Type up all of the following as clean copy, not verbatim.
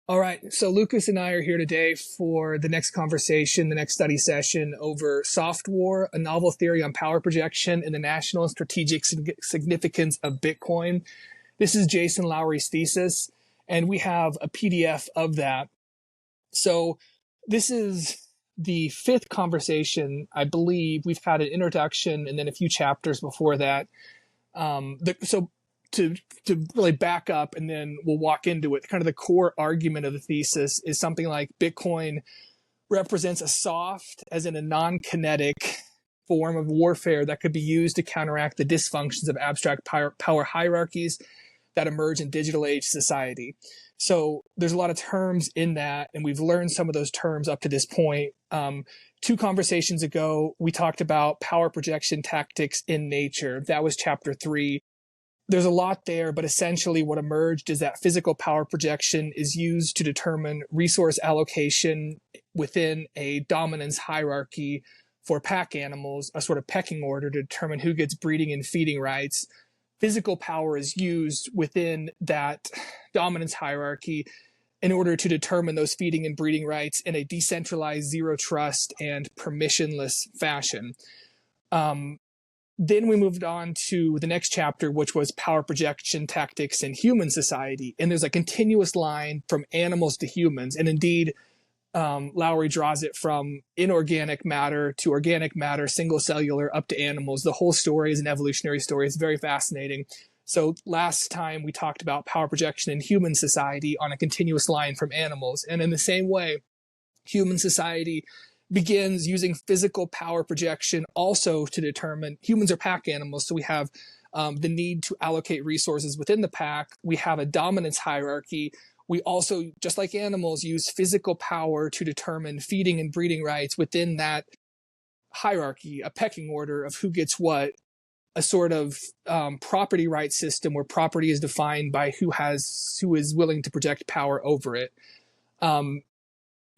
All right. So Lucas and I are here today for the next conversation, the next study session over Softwar, a novel theory on power projection and the national and strategic significance of Bitcoin. This is Jason Lowery's thesis, and we have a PDF of that. So this is the fifth conversation, I believe. We've had an introduction and then a few chapters before that. So to really back up and then we'll walk into it, kind of the core argument of the thesis is something like Bitcoin represents a soft, as in a non-kinetic form of warfare that could be used to counteract the dysfunctions of abstract power hierarchies that emerge in digital age society. So there's a lot of terms in that, and we've learned some of those terms up to this point. Two conversations ago, we talked about power projection tactics in nature. That was chapter 3. There's a lot there, but essentially what emerged is that physical power projection is used to determine resource allocation within a dominance hierarchy for pack animals, a sort of pecking order to determine who gets breeding and feeding rights. Physical power is used within that dominance hierarchy in order to determine those feeding and breeding rights in a decentralized, zero trust, and permissionless fashion. Then we moved on to the next chapter, which was power projection tactics in human society. And there's a continuous line from animals to humans. And indeed, Lowery draws it from inorganic matter to organic matter, single cellular, up to animals. The whole story is an evolutionary story. It's very fascinating. So last time we talked about power projection in human society on a continuous line from animals. And in the same way, human society begins using physical power projection also to determine humans are pack animals. So we have the need to allocate resources within the pack. We have a dominance hierarchy. We also, just like animals, use physical power to determine feeding and breeding rights within that hierarchy, a pecking order of who gets what, a sort of property rights system where property is defined by who is willing to project power over it.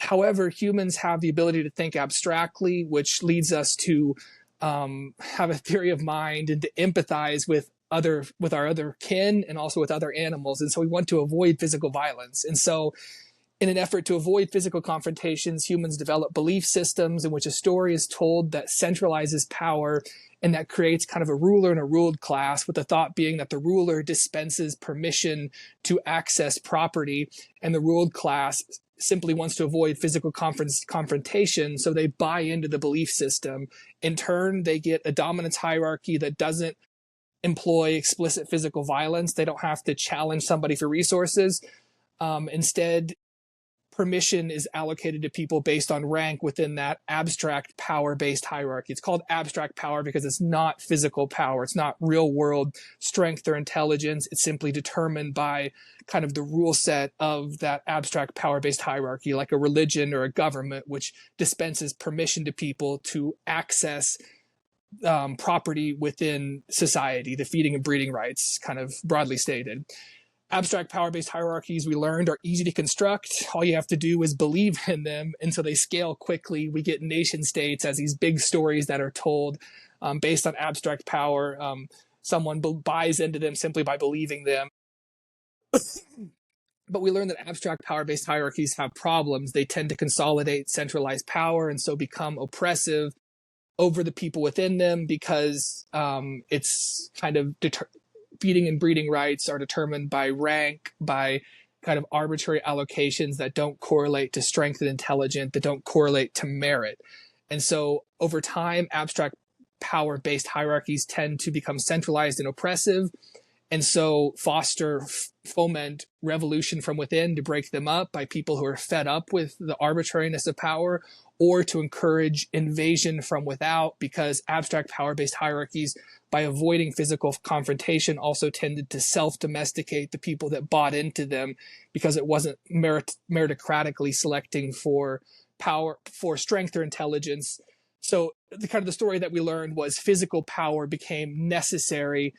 However, humans have the ability to think abstractly, which leads us to have a theory of mind and to empathize with our other kin and also with other animals. And so we want to avoid physical violence. And so in an effort to avoid physical confrontations, humans develop belief systems in which a story is told that centralizes power and that creates kind of a ruler and a ruled class, with the thought being that the ruler dispenses permission to access property and the ruled class simply wants to avoid physical confrontation, so they buy into the belief system. In turn, they get a dominance hierarchy that doesn't employ explicit physical violence. They don't have to challenge somebody for resources. Instead, permission is allocated to people based on rank within that abstract power-based hierarchy. It's called abstract power because it's not physical power. It's not real-world strength or intelligence. It's simply determined by kind of the rule set of that abstract power-based hierarchy, like a religion or a government, which dispenses permission to people to access property within society, the feeding and breeding rights, kind of broadly stated. Abstract power-based hierarchies, we learned, are easy to construct. All you have to do is believe in them, and so they scale quickly. We get nation states as these big stories that are told based on abstract power. Someone buys into them simply by believing them. But we learned that abstract power-based hierarchies have problems. They tend to consolidate centralized power and so become oppressive over the people within them because it's kind of feeding and breeding rights are determined by rank, by kind of arbitrary allocations that don't correlate to strength and intelligence, that don't correlate to merit. And so over time, abstract power-based hierarchies tend to become centralized and oppressive, and so foment revolution from within to break them up by people who are fed up with the arbitrariness of power, or to encourage invasion from without, because abstract power-based hierarchies, by avoiding physical confrontation, also tended to self-domesticate the people that bought into them because it wasn't meritocratically selecting for power, for strength or intelligence. So the story that we learned was physical power became necessary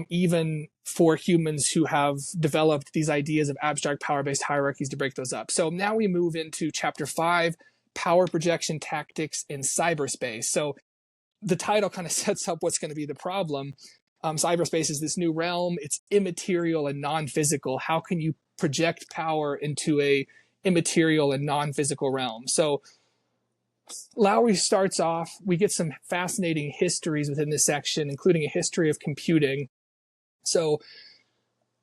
even for humans who have developed these ideas of abstract power-based hierarchies to break those up. So now we move into chapter 5, power projection tactics in cyberspace. So the title kind of sets up what's going to be the problem. Cyberspace is this new realm. It's immaterial and non-physical. How can you project power into a immaterial and non-physical realm. So Lowery starts off, we get some fascinating histories within this section, including a history of computing. So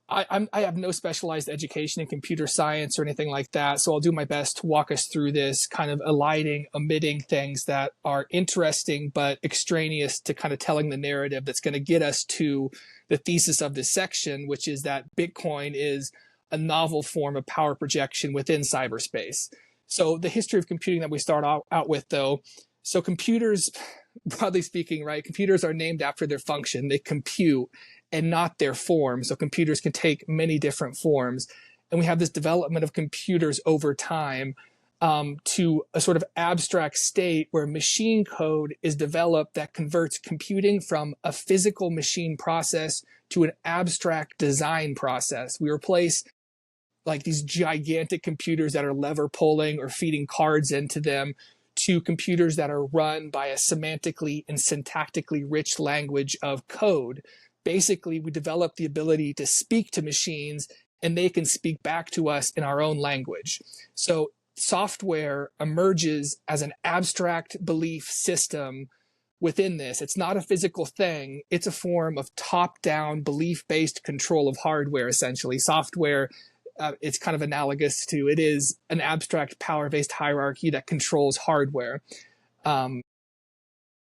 I have no specialized education in computer science or anything like that, so I'll do my best to walk us through this, kind of omitting things that are interesting but extraneous to kind of telling the narrative that's going to get us to the thesis of this section, which is that Bitcoin is a novel form of power projection within cyberspace. So the history of computing that we start out with, though, so computers, broadly speaking, right, computers are named after their function. They compute and not their form. So computers can take many different forms. And we have this development of computers over time to a sort of abstract state where machine code is developed that converts computing from a physical machine process to an abstract design process. We replace like these gigantic computers that are lever pulling or feeding cards into them to computers that are run by a semantically and syntactically rich language of code. Basically, we develop the ability to speak to machines and they can speak back to us in our own language. So software emerges as an abstract belief system within this. It's not a physical thing. It's a form of top-down belief-based control of hardware, essentially. Software, it's kind of analogous to, it is an abstract power-based hierarchy that controls hardware.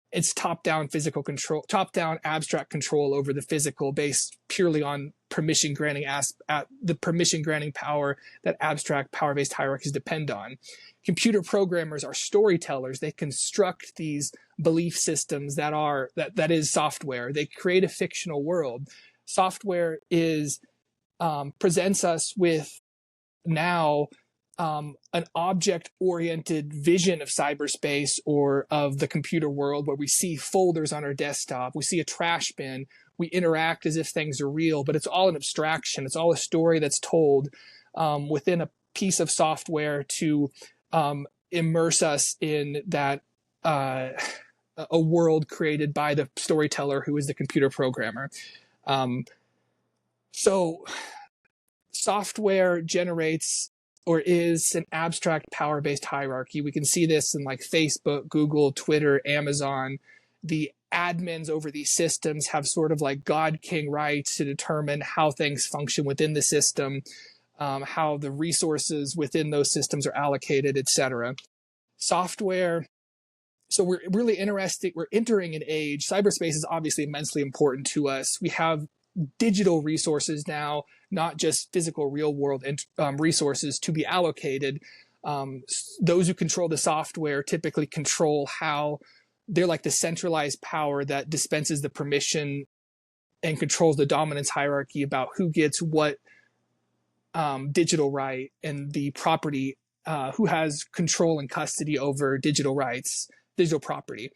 It's top-down physical control, top-down abstract control over the physical based purely on permission granting the permission granting power that abstract power-based hierarchies depend on. Computer programmers are storytellers. They construct these belief systems that is software. They create a fictional world. Software presents us with now an object-oriented vision of cyberspace or of the computer world, where we see folders on our desktop, we see a trash bin, we interact as if things are real, but it's all an abstraction. It's all a story that's told within a piece of software to immerse us in that a world created by the storyteller, who is the computer programmer. So software generates or is an abstract power-based hierarchy. We can see this in like Facebook, Google, Twitter, Amazon. The admins over these systems have sort of like God King rights to determine how things function within the system, how the resources within those systems are allocated, etc. Software. So we're really interested. We're entering an age. Cyberspace is obviously immensely important to us. We have digital resources now, not just physical real world resources to be allocated. Those who control the software typically control how they're like the centralized power that dispenses the permission and controls the dominance hierarchy about who gets what digital right and the property, who has control and custody over digital rights, digital property.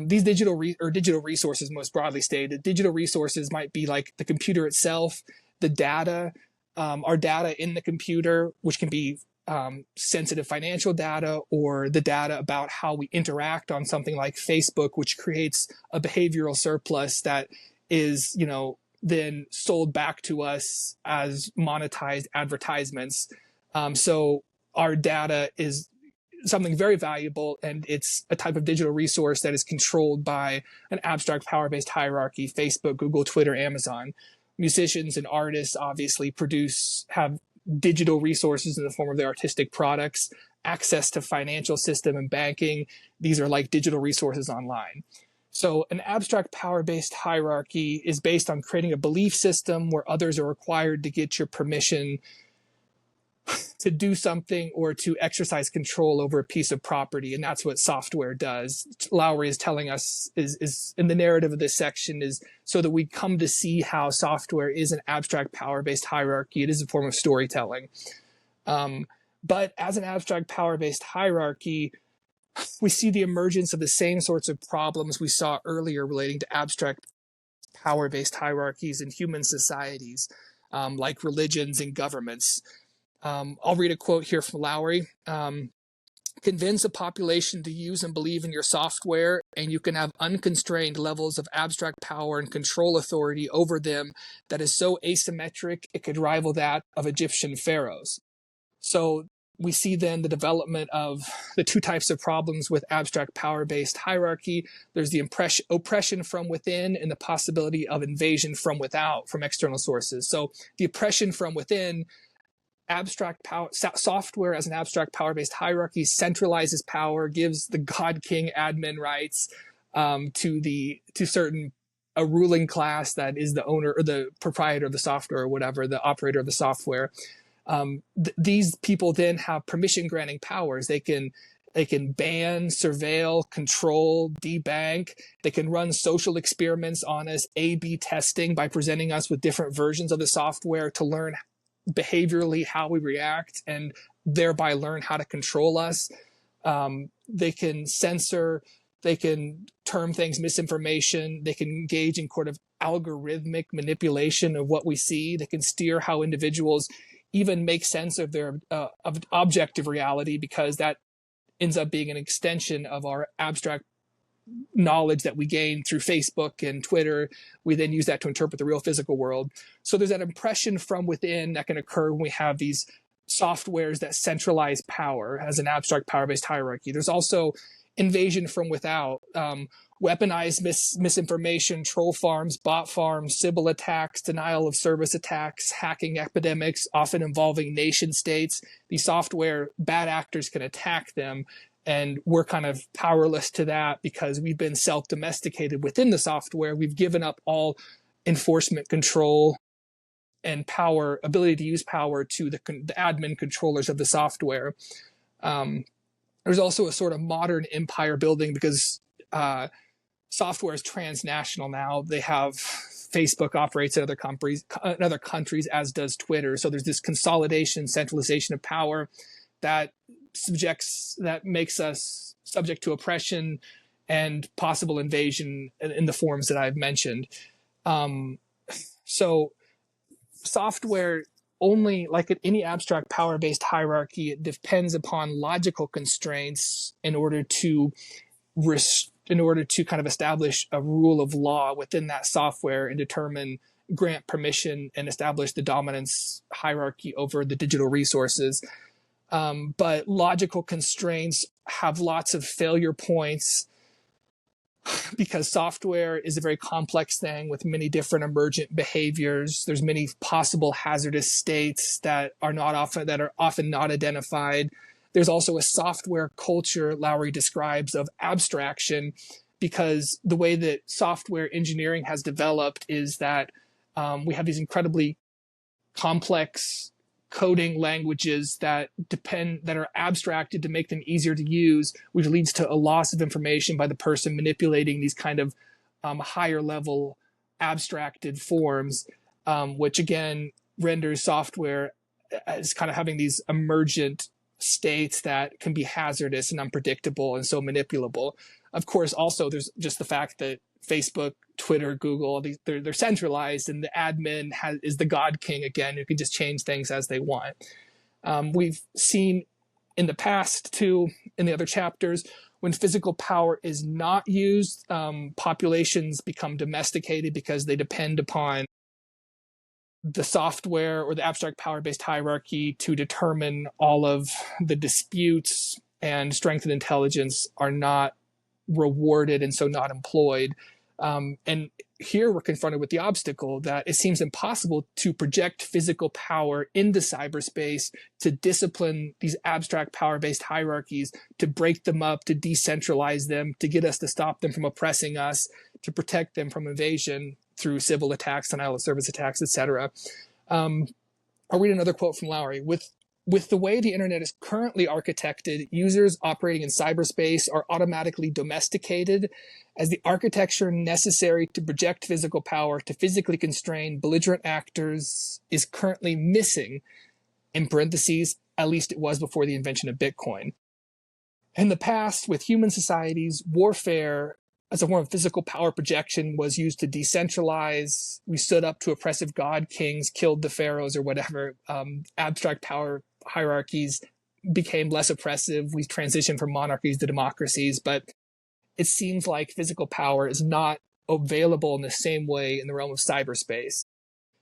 These digital resources, most broadly stated, digital resources might be like the computer itself, the data, our data in the computer, which can be sensitive financial data, or the data about how we interact on something like Facebook, which creates a behavioral surplus that is, then sold back to us as monetized advertisements. So our data is something very valuable, and it's a type of digital resource that is controlled by an abstract power-based hierarchy: Facebook, Google, Twitter, Amazon. Musicians and artists obviously have digital resources in the form of their artistic products, access to financial system and banking. These are like digital resources online. So an abstract power-based hierarchy is based on creating a belief system where others are required to get your permission to do something or to exercise control over a piece of property. And that's what software does. Lowery is telling us, is in the narrative of this section, is so that we come to see how software is an abstract power-based hierarchy. It is a form of storytelling. But as an abstract power-based hierarchy, we see the emergence of the same sorts of problems we saw earlier relating to abstract power-based hierarchies in human societies, like religions and governments. I'll read a quote here from Lowery. convince a population to use and believe in your software, and you can have unconstrained levels of abstract power and control authority over them that is so asymmetric it could rival that of Egyptian pharaohs. So we see then the development of the two types of problems with abstract power-based hierarchy. There's the oppression from within and the possibility of invasion from without, from external sources. So the oppression from within, abstract power software as an abstract power-based hierarchy centralizes power, gives the god king admin rights to certain a ruling class that is the owner or the proprietor of the software or whatever, the operator of the software. These people then have permission granting powers. They can ban, surveil, control, debank. They can run social experiments on us, A/B testing by presenting us with different versions of the software to learn behaviorally how we react and thereby learn how to control us. They can censor, they can term things misinformation, they can engage in sort of algorithmic manipulation of what we see, they can steer how individuals even make sense of their of objective reality, because that ends up being an extension of our abstract knowledge that we gain through Facebook and Twitter. We then use that to interpret the real physical world. So there's that impression from within that can occur when we have these softwares that centralize power as an abstract power-based hierarchy. There's also invasion from without, weaponized misinformation, troll farms, bot farms, Sybil attacks, denial of service attacks, hacking epidemics, often involving nation states. These software bad actors can attack them, and we're kind of powerless to that because we've been self-domesticated within the software. We've given up all enforcement control and power, ability to use power to the admin controllers of the software. There's also a sort of modern empire building because software is transnational now. They have Facebook operates in other countries, as does Twitter. So there's this consolidation, centralization of power that makes us subject to oppression and possible invasion in the forms that I've mentioned. So software, only like any abstract power-based hierarchy, it depends upon logical constraints in order to kind of establish a rule of law within that software and grant permission and establish the dominance hierarchy over the digital resources. But logical constraints have lots of failure points because software is a very complex thing with many different emergent behaviors. There's many possible hazardous states that are often not identified. There's also a software culture Lowery describes of abstraction, because the way that software engineering has developed is that we have these incredibly complex coding languages that are abstracted to make them easier to use, which leads to a loss of information by the person manipulating these kind of higher level abstracted forms, which again renders software as kind of having these emergent states that can be hazardous and unpredictable and so manipulable. Of course, also there's just the fact that Facebook, Twitter, Google, they're centralized, and the admin is the god king again, who can just change things as they want. We've seen in the past too, in the other chapters, when physical power is not used, populations become domesticated because they depend upon the software or the abstract power-based hierarchy to determine all of the disputes, and strength and intelligence are not rewarded and so not employed. And here we're confronted with the obstacle that it seems impossible to project physical power into cyberspace, to discipline these abstract power-based hierarchies, to break them up, to decentralize them, to get us to stop them from oppressing us, to protect them from invasion through Sybil attacks, denial of service attacks, etc. I'll read another quote from Lowery. With the way the internet is currently architected, users operating in cyberspace are automatically domesticated, as the architecture necessary to project physical power to physically constrain belligerent actors is currently missing, in parentheses, at least it was before the invention of Bitcoin. In the past, with human societies, warfare as a form of physical power projection was used to decentralize. We stood up to oppressive god kings, killed the pharaohs or whatever, abstract power hierarchies became less oppressive. We transitioned from monarchies to democracies, but it seems like physical power is not available in the same way in the realm of cyberspace.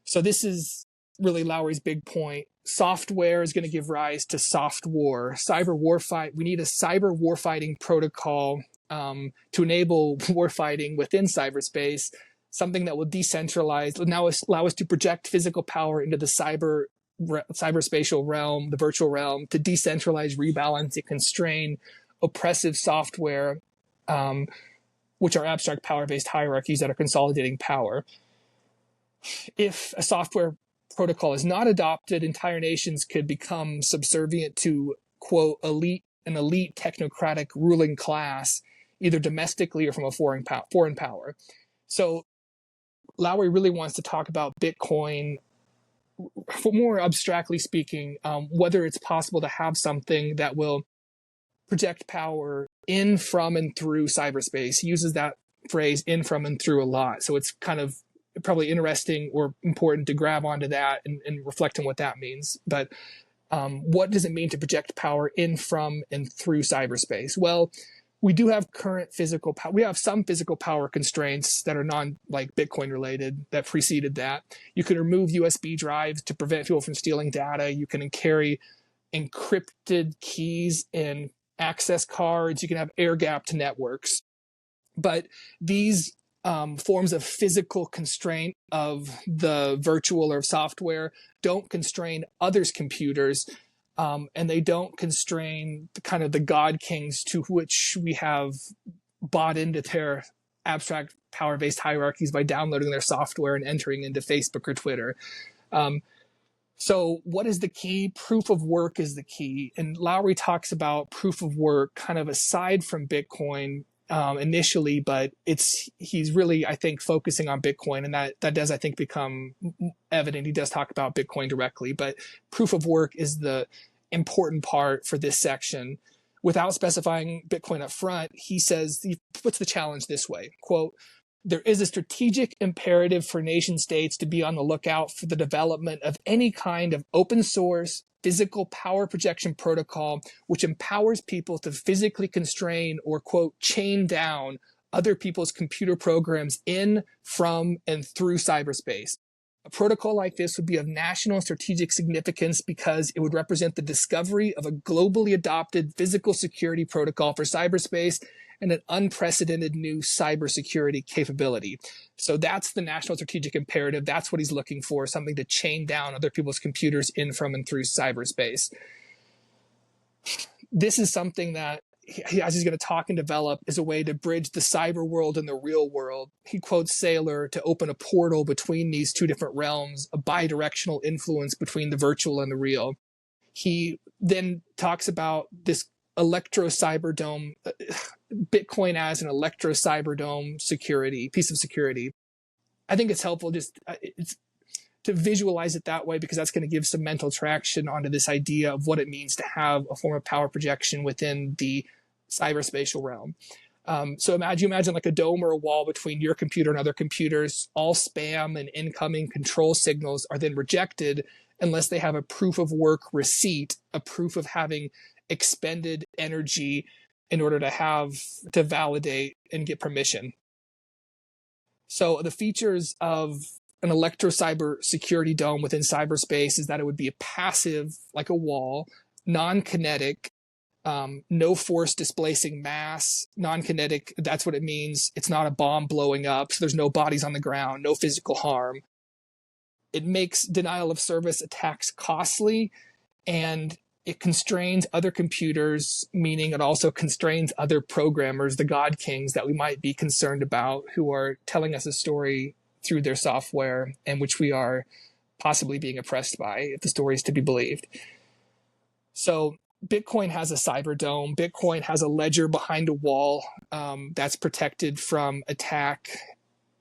So this is really Lowery's big point. Software is going to give rise to soft war. We need a cyber warfighting protocol to enable warfighting within cyberspace, something that will decentralize, now allow us to project physical power into the cyberspatial realm, the virtual realm, to decentralize, rebalance, and constrain oppressive software, which are abstract power-based hierarchies that are consolidating power. If a software protocol is not adopted, entire nations could become subservient to, quote, an elite technocratic ruling class, either domestically or from a foreign power. So Lowery really wants to talk about Bitcoin, for more abstractly speaking, whether it's possible to have something that will project power in, from, and through cyberspace. He uses that phrase in, from, and through a lot. So it's kind of probably interesting or important to grab onto that and reflect on what that means. But what does it mean to project power in, from, and through cyberspace? Well, we do have current physical power. We have some physical power constraints that are like Bitcoin related that preceded that. You can remove USB drives to prevent people from stealing data. You can carry encrypted keys in access cards. You can have air-gapped networks. But these forms of physical constraint of the virtual or software don't constrain others' computers. And they don't constrain the god kings to which we have bought into their abstract power-based hierarchies by downloading their software and entering into Facebook or Twitter. So what is the key? Proof of work is the key. And Lowery talks about proof of work kind of aside from Bitcoin initially, but he's really, I think, focusing on Bitcoin, and that does, I think, become evident. He does talk about Bitcoin directly, but proof of work is the important part for this section. Without specifying Bitcoin up front, he puts the challenge this way, quote, "There is a strategic imperative for nation states to be on the lookout for the development of any kind of open source physical power projection protocol which empowers people to physically constrain or, quote, chain down other people's computer programs in, from, and through cyberspace. A protocol like this would be of national strategic significance because it would represent the discovery of a globally adopted physical security protocol for cyberspace and an unprecedented new cybersecurity capability." So that's the national strategic imperative. That's what he's looking for, something to chain down other people's computers in, from, and through cyberspace. This is something that, as he's going to talk and develop, is a way to bridge the cyber world and the real world. He quotes Saylor to open a portal between these two different realms, a bidirectional influence between the virtual and the real. He then talks about this electro-cyberdome, Bitcoin as an electro-cyberdome piece of security. I think it's helpful to visualize it that way, because that's going to give some mental traction onto this idea of what it means to have a form of power projection within the cyberspatial realm. So imagine like a dome or a wall between your computer and other computers. All spam and incoming control signals are then rejected unless they have a proof of work receipt, a proof of having expended energy in order to validate and get permission. So the features of an electro-cyber security dome within cyberspace is that it would be a passive, like a wall, non-kinetic, no force displacing mass, non-kinetic. That's what it means. It's not a bomb blowing up. So there's no bodies on the ground, no physical harm. It makes denial of service attacks costly, and it constrains other computers, meaning it also constrains other programmers, the god kings that we might be concerned about, who are telling us a story through their software and which we are possibly being oppressed by, if the story is to be believed. So Bitcoin has a cyber dome. Bitcoin has a ledger behind a wall that's protected from attack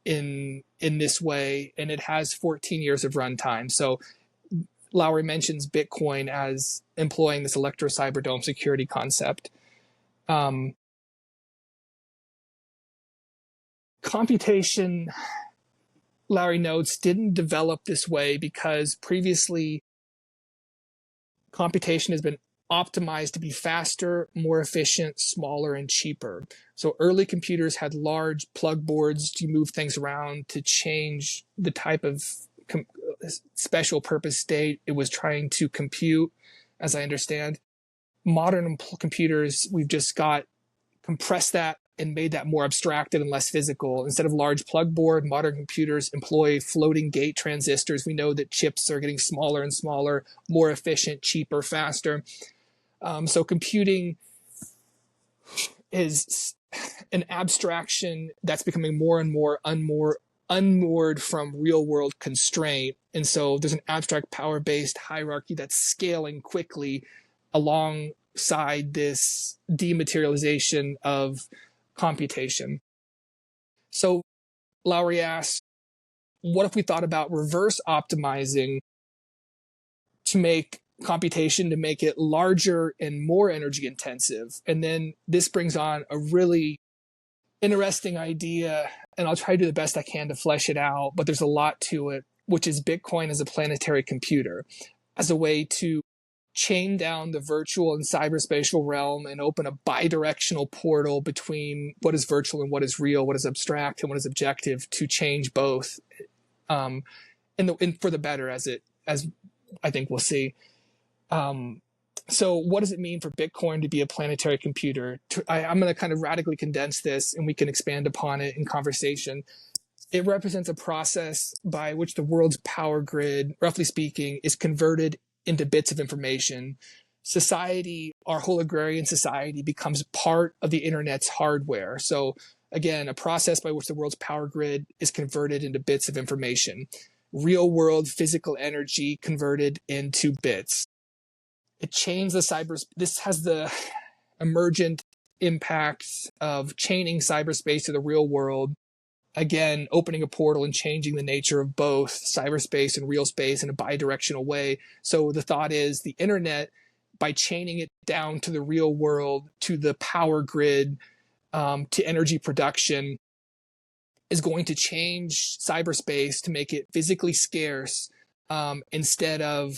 in this way, and it has 14 years of runtime. So Lowery mentions Bitcoin as employing this electro-cyberdome security concept. Computation, Lowery notes, didn't develop this way because previously computation has been optimized to be faster, more efficient, smaller, and cheaper. So early computers had large plug boards to move things around to change the type of special purpose state it was trying to compute, as I understand. Modern computers, we've just got compressed that and made that more abstracted and less physical. Instead of large plug board, modern computers employ floating gate transistors. We know that chips are getting smaller and smaller, more efficient, cheaper, faster. So computing is an abstraction that's becoming more and more unmoored from real world constraint. And so there's an abstract power-based hierarchy that's scaling quickly alongside this dematerialization of computation. So Lowery asks, what if we thought about reverse optimizing to make computation, to make it larger and more energy intensive? And then this brings on a really interesting idea, and I'll try to do the best I can to flesh it out, but there's a lot to it, which is Bitcoin as a planetary computer, as a way to chain down the virtual and cyberspatial realm and open a bidirectional portal between what is virtual and what is real, what is abstract and what is objective, to change both, and for the better, as I think we'll see. So what does it mean for Bitcoin to be a planetary computer? I'm going to kind of radically condense this, and we can expand upon it in conversation. It represents a process by which the world's power grid, roughly speaking, is converted into bits of information. Society, our whole agrarian society, becomes part of the internet's hardware. So again, a process by which the world's power grid is converted into bits of information. Real world physical energy converted into bits. It changed the cyberspace. This has the emergent impact of chaining cyberspace to the real world. Again, opening a portal and changing the nature of both cyberspace and real space in a bidirectional way. So the thought is the internet, by chaining it down to the real world, to the power grid, to energy production, is going to change cyberspace to make it physically scarce, instead of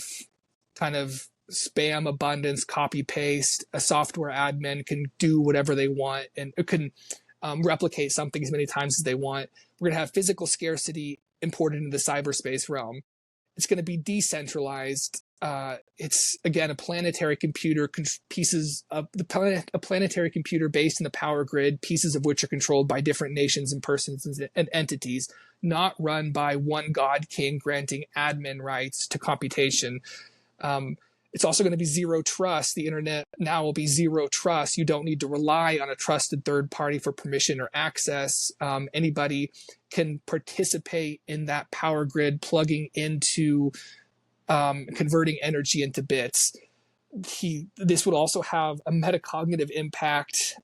kind of spam abundance, copy paste. A software admin can do whatever they want, and it can replicate something as many times as they want. We're going to have physical scarcity imported into the cyberspace realm. It's going to be decentralized. It's, again, a planetary computer, pieces of the planet, a planetary computer based in the power grid, pieces of which are controlled by different nations and persons and entities, not run by one God King granting admin rights to computation. It's also going to be zero trust. The internet now will be zero trust. You don't need to rely on a trusted third party for permission or access. Anybody can participate in that power grid, plugging into converting energy into bits. This would also have a metacognitive impact.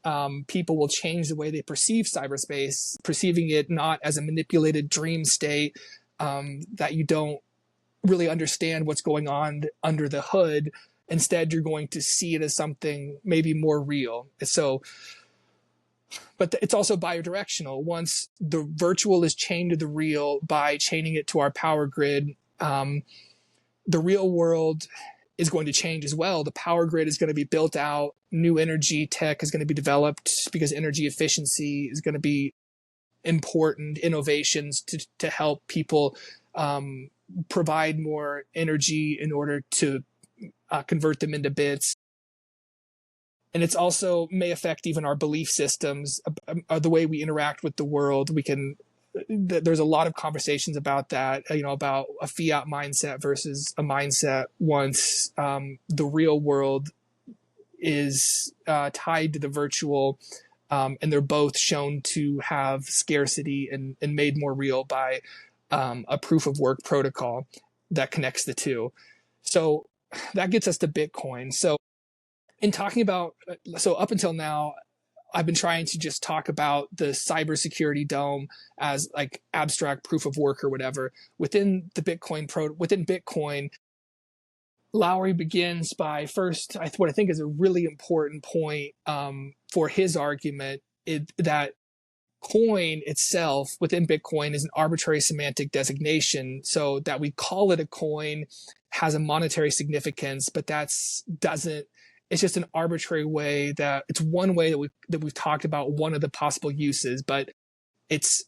People will change the way they perceive cyberspace, perceiving it not as a manipulated dream state that you don't really understand what's going on under the hood. Instead, you're going to see it as something maybe more real. So, but it's also bidirectional. Once the virtual is chained to the real by chaining it to our power grid, the real world is going to change as well. The power grid is going to be built out. New energy tech is going to be developed because energy efficiency is going to be important. Innovations to help people provide more energy in order to convert them into bits. And it's also may affect even our belief systems, the way we interact with the world. There's a lot of conversations about that, about a fiat mindset versus a mindset once the real world is tied to the virtual, and they're both shown to have scarcity and made more real by a proof of work protocol that connects the two. So that gets us to Bitcoin. So in talking about, up until now, I've been trying to just talk about the cybersecurity dome as like abstract proof of work or whatever. Within Bitcoin, Lowery begins by first, what I think is a really important point for his argument, that coin itself within Bitcoin is an arbitrary semantic designation. So that we call it a coin has a monetary significance, but doesn't it's just an arbitrary way that it's one way that we've talked about one of the possible uses, but it's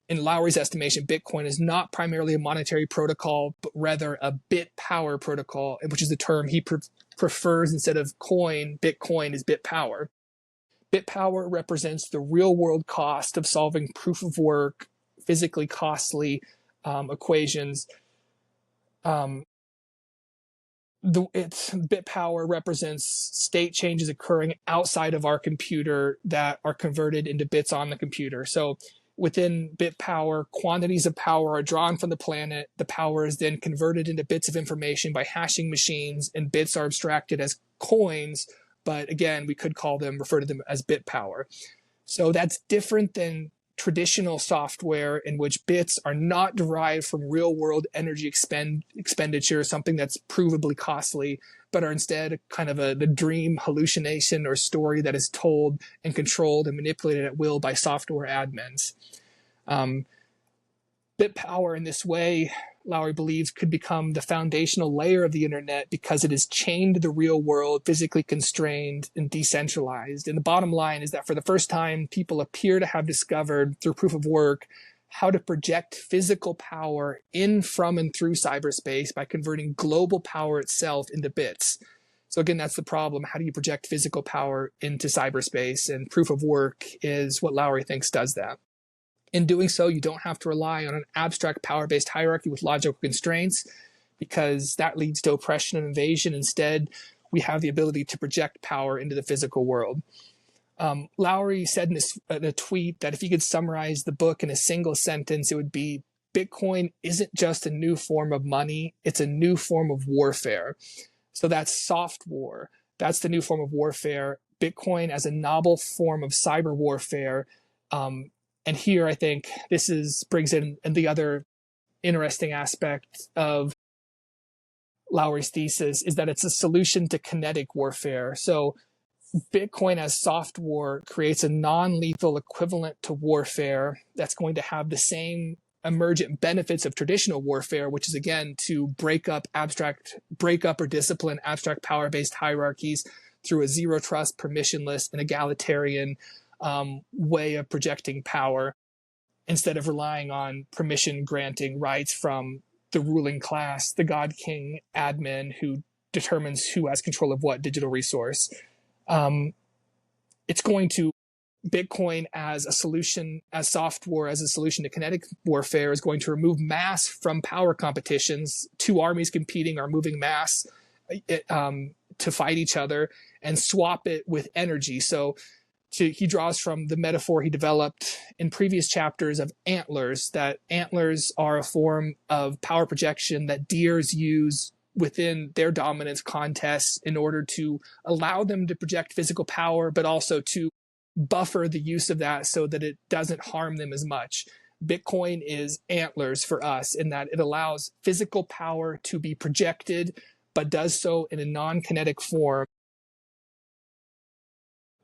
in Lowery's estimation, Bitcoin is not primarily a monetary protocol, but rather a bit power protocol, which is the term he prefers instead of coin. Bitcoin is bit power. Bit power represents the real world cost of solving proof of work, physically costly equations. Bit power represents state changes occurring outside of our computer that are converted into bits on the computer. So within bit power, quantities of power are drawn from the planet. The power is then converted into bits of information by hashing machines, and bits are abstracted as coins. But again, we could refer to them as bit power. So that's different than traditional software in which bits are not derived from real world energy expenditure, something that's provably costly, but are instead kind of the dream hallucination or story that is told and controlled and manipulated at will by software admins. Bit power in this way, Lowery believes, could become the foundational layer of the internet because it is chained to the real world, physically constrained and decentralized. And the bottom line is that for the first time, people appear to have discovered through proof of work how to project physical power in, from, and through cyberspace by converting global power itself into bits. So again, that's the problem. How do you project physical power into cyberspace? And proof of work is what Lowery thinks does that. In doing so, you don't have to rely on an abstract power-based hierarchy with logical constraints, because that leads to oppression and invasion. Instead, we have the ability to project power into the physical world. Lowery said in a tweet that if he could summarize the book in a single sentence, it would be, Bitcoin isn't just a new form of money, it's a new form of warfare. So that's soft war. That's the new form of warfare. Bitcoin as a novel form of cyber warfare. And here, I think brings in the other interesting aspect of Lowery's thesis is that it's a solution to kinetic warfare. So Bitcoin as soft war creates a non-lethal equivalent to warfare that's going to have the same emergent benefits of traditional warfare, which is, again, to break up or discipline abstract power-based hierarchies through a zero trust, permissionless, and egalitarian way of projecting power, instead of relying on permission granting rights from the ruling class, the God King admin who determines who has control of what digital resource. It's going to Bitcoin as a solution, as soft war, as a solution to kinetic warfare, is going to remove mass from power competitions. Two armies competing are moving mass to fight each other, and swap it with energy. So he draws from the metaphor he developed in previous chapters of antlers, that antlers are a form of power projection that deers use within their dominance contests in order to allow them to project physical power, but also to buffer the use of that so that it doesn't harm them as much. Bitcoin is antlers for us in that it allows physical power to be projected, but does so in a non-kinetic form.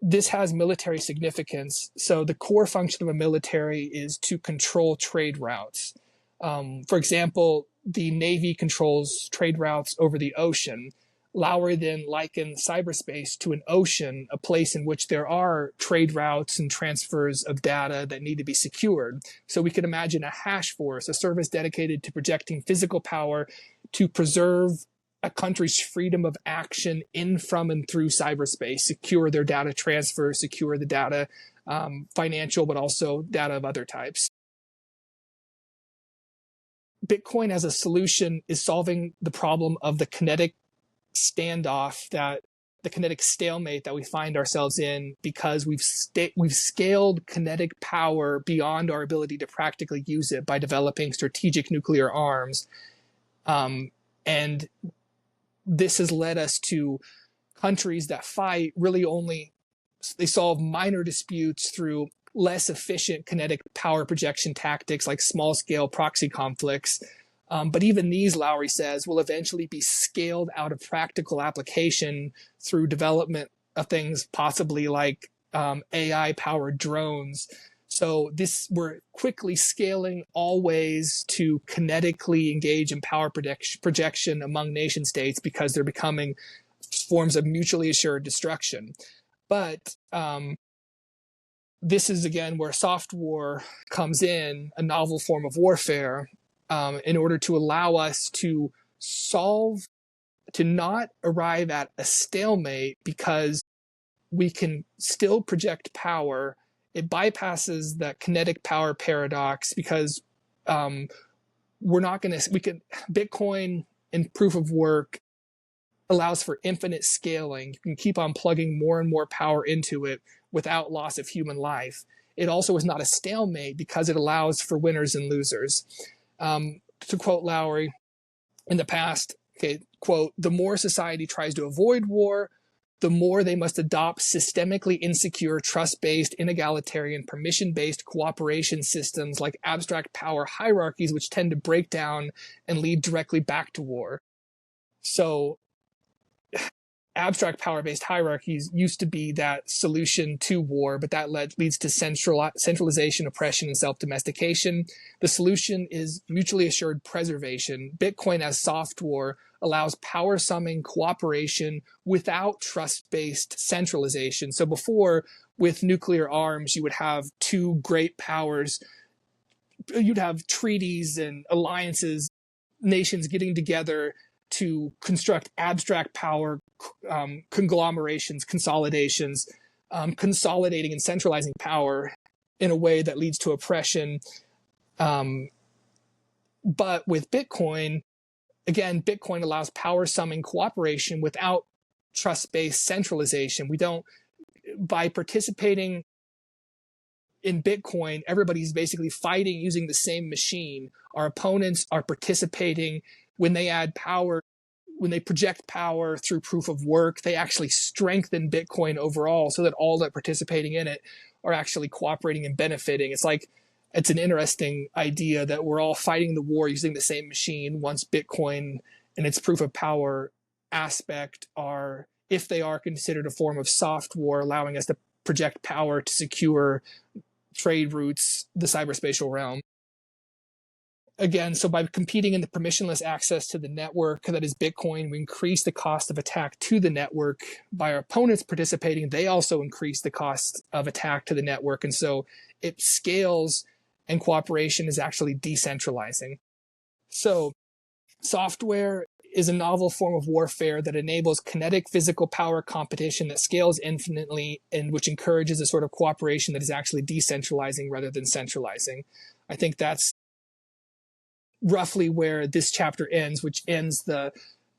This has military significance. So the core function of a military is to control trade routes. For example, the Navy controls trade routes over the ocean. Lowery then likened cyberspace to an ocean, a place in which there are trade routes and transfers of data that need to be secured. So we could imagine a hash force, a service dedicated to projecting physical power to preserve a country's freedom of action in, from, and through cyberspace, secure their data transfer, secure the data, financial, but also data of other types. Bitcoin as a solution is solving the problem of the kinetic standoff, the kinetic stalemate that we find ourselves in, because we've scaled kinetic power beyond our ability to practically use it by developing strategic nuclear arms. And this has led us to countries that fight they solve minor disputes through less efficient kinetic power projection tactics like small-scale proxy conflicts. But even these, Lowery says, will eventually be scaled out of practical application through development of things possibly like AI-powered drones. So we're quickly scaling all ways to kinetically engage in power projection among nation states, because they're becoming forms of mutually assured destruction. But this is, again, where soft war comes in, a novel form of warfare, in order to allow us to not arrive at a stalemate, because we can still project power. It bypasses that kinetic power paradox, because Bitcoin in proof of work allows for infinite scaling. You can keep on plugging more and more power into it without loss of human life. It also is not a stalemate because it allows for winners and losers. To quote Lowery, in the past, okay, quote, "The more society tries to avoid war, the more they must adopt systemically insecure, trust-based, inegalitarian, permission-based cooperation systems like abstract power hierarchies, which tend to break down and lead directly back to war." So abstract power-based hierarchies used to be that solution to war, but that leads to centralization, oppression, and self-domestication. The solution is mutually assured preservation. Bitcoin as soft war allows power summing cooperation without trust-based centralization. So before, with nuclear arms, you would have two great powers. You'd have treaties and alliances, nations getting together to construct abstract power conglomerations, consolidations, consolidating and centralizing power in a way that leads to oppression. But with Bitcoin, again, Bitcoin allows power summing cooperation without trust-based centralization. We don't, by participating in Bitcoin, everybody's basically fighting using the same machine. Our opponents are participating when they add power, when they project power through proof of work, they actually strengthen Bitcoin overall so that all that participating in it are actually cooperating and benefiting. It's an interesting idea that we're all fighting the war using the same machine once Bitcoin and its proof of power aspect are, if they are considered a form of soft war, allowing us to project power to secure trade routes, the cyberspatial realm. Again, so by competing in the permissionless access to the network that is Bitcoin, we increase the cost of attack to the network. By our opponents participating, they also increase the cost of attack to the network. And so it scales, and cooperation is actually decentralizing. So software is a novel form of warfare that enables kinetic physical power competition that scales infinitely, and which encourages a sort of cooperation that is actually decentralizing rather than centralizing. I think that's roughly where this chapter ends, which ends the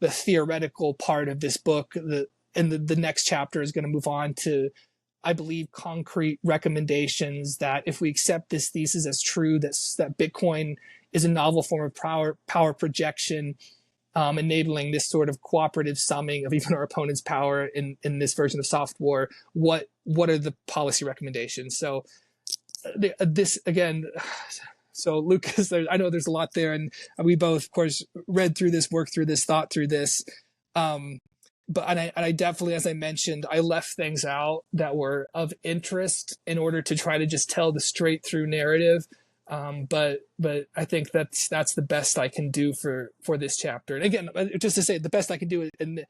theoretical part of this book. The next chapter is going to move on to, I believe, concrete recommendations that if we accept this thesis as true, that Bitcoin is a novel form of power projection, enabling this sort of cooperative summing of even our opponent's power in this version of soft war. What are the policy recommendations? So this, again, so Lucas, I know there's a lot there, and we both, of course, read through this, worked through this, thought through this. But I definitely, as I mentioned, I left things out that were of interest in order to try to just tell the straight through narrative. But I think that's the best I can do for this chapter. And again, just to say, the best I can do, and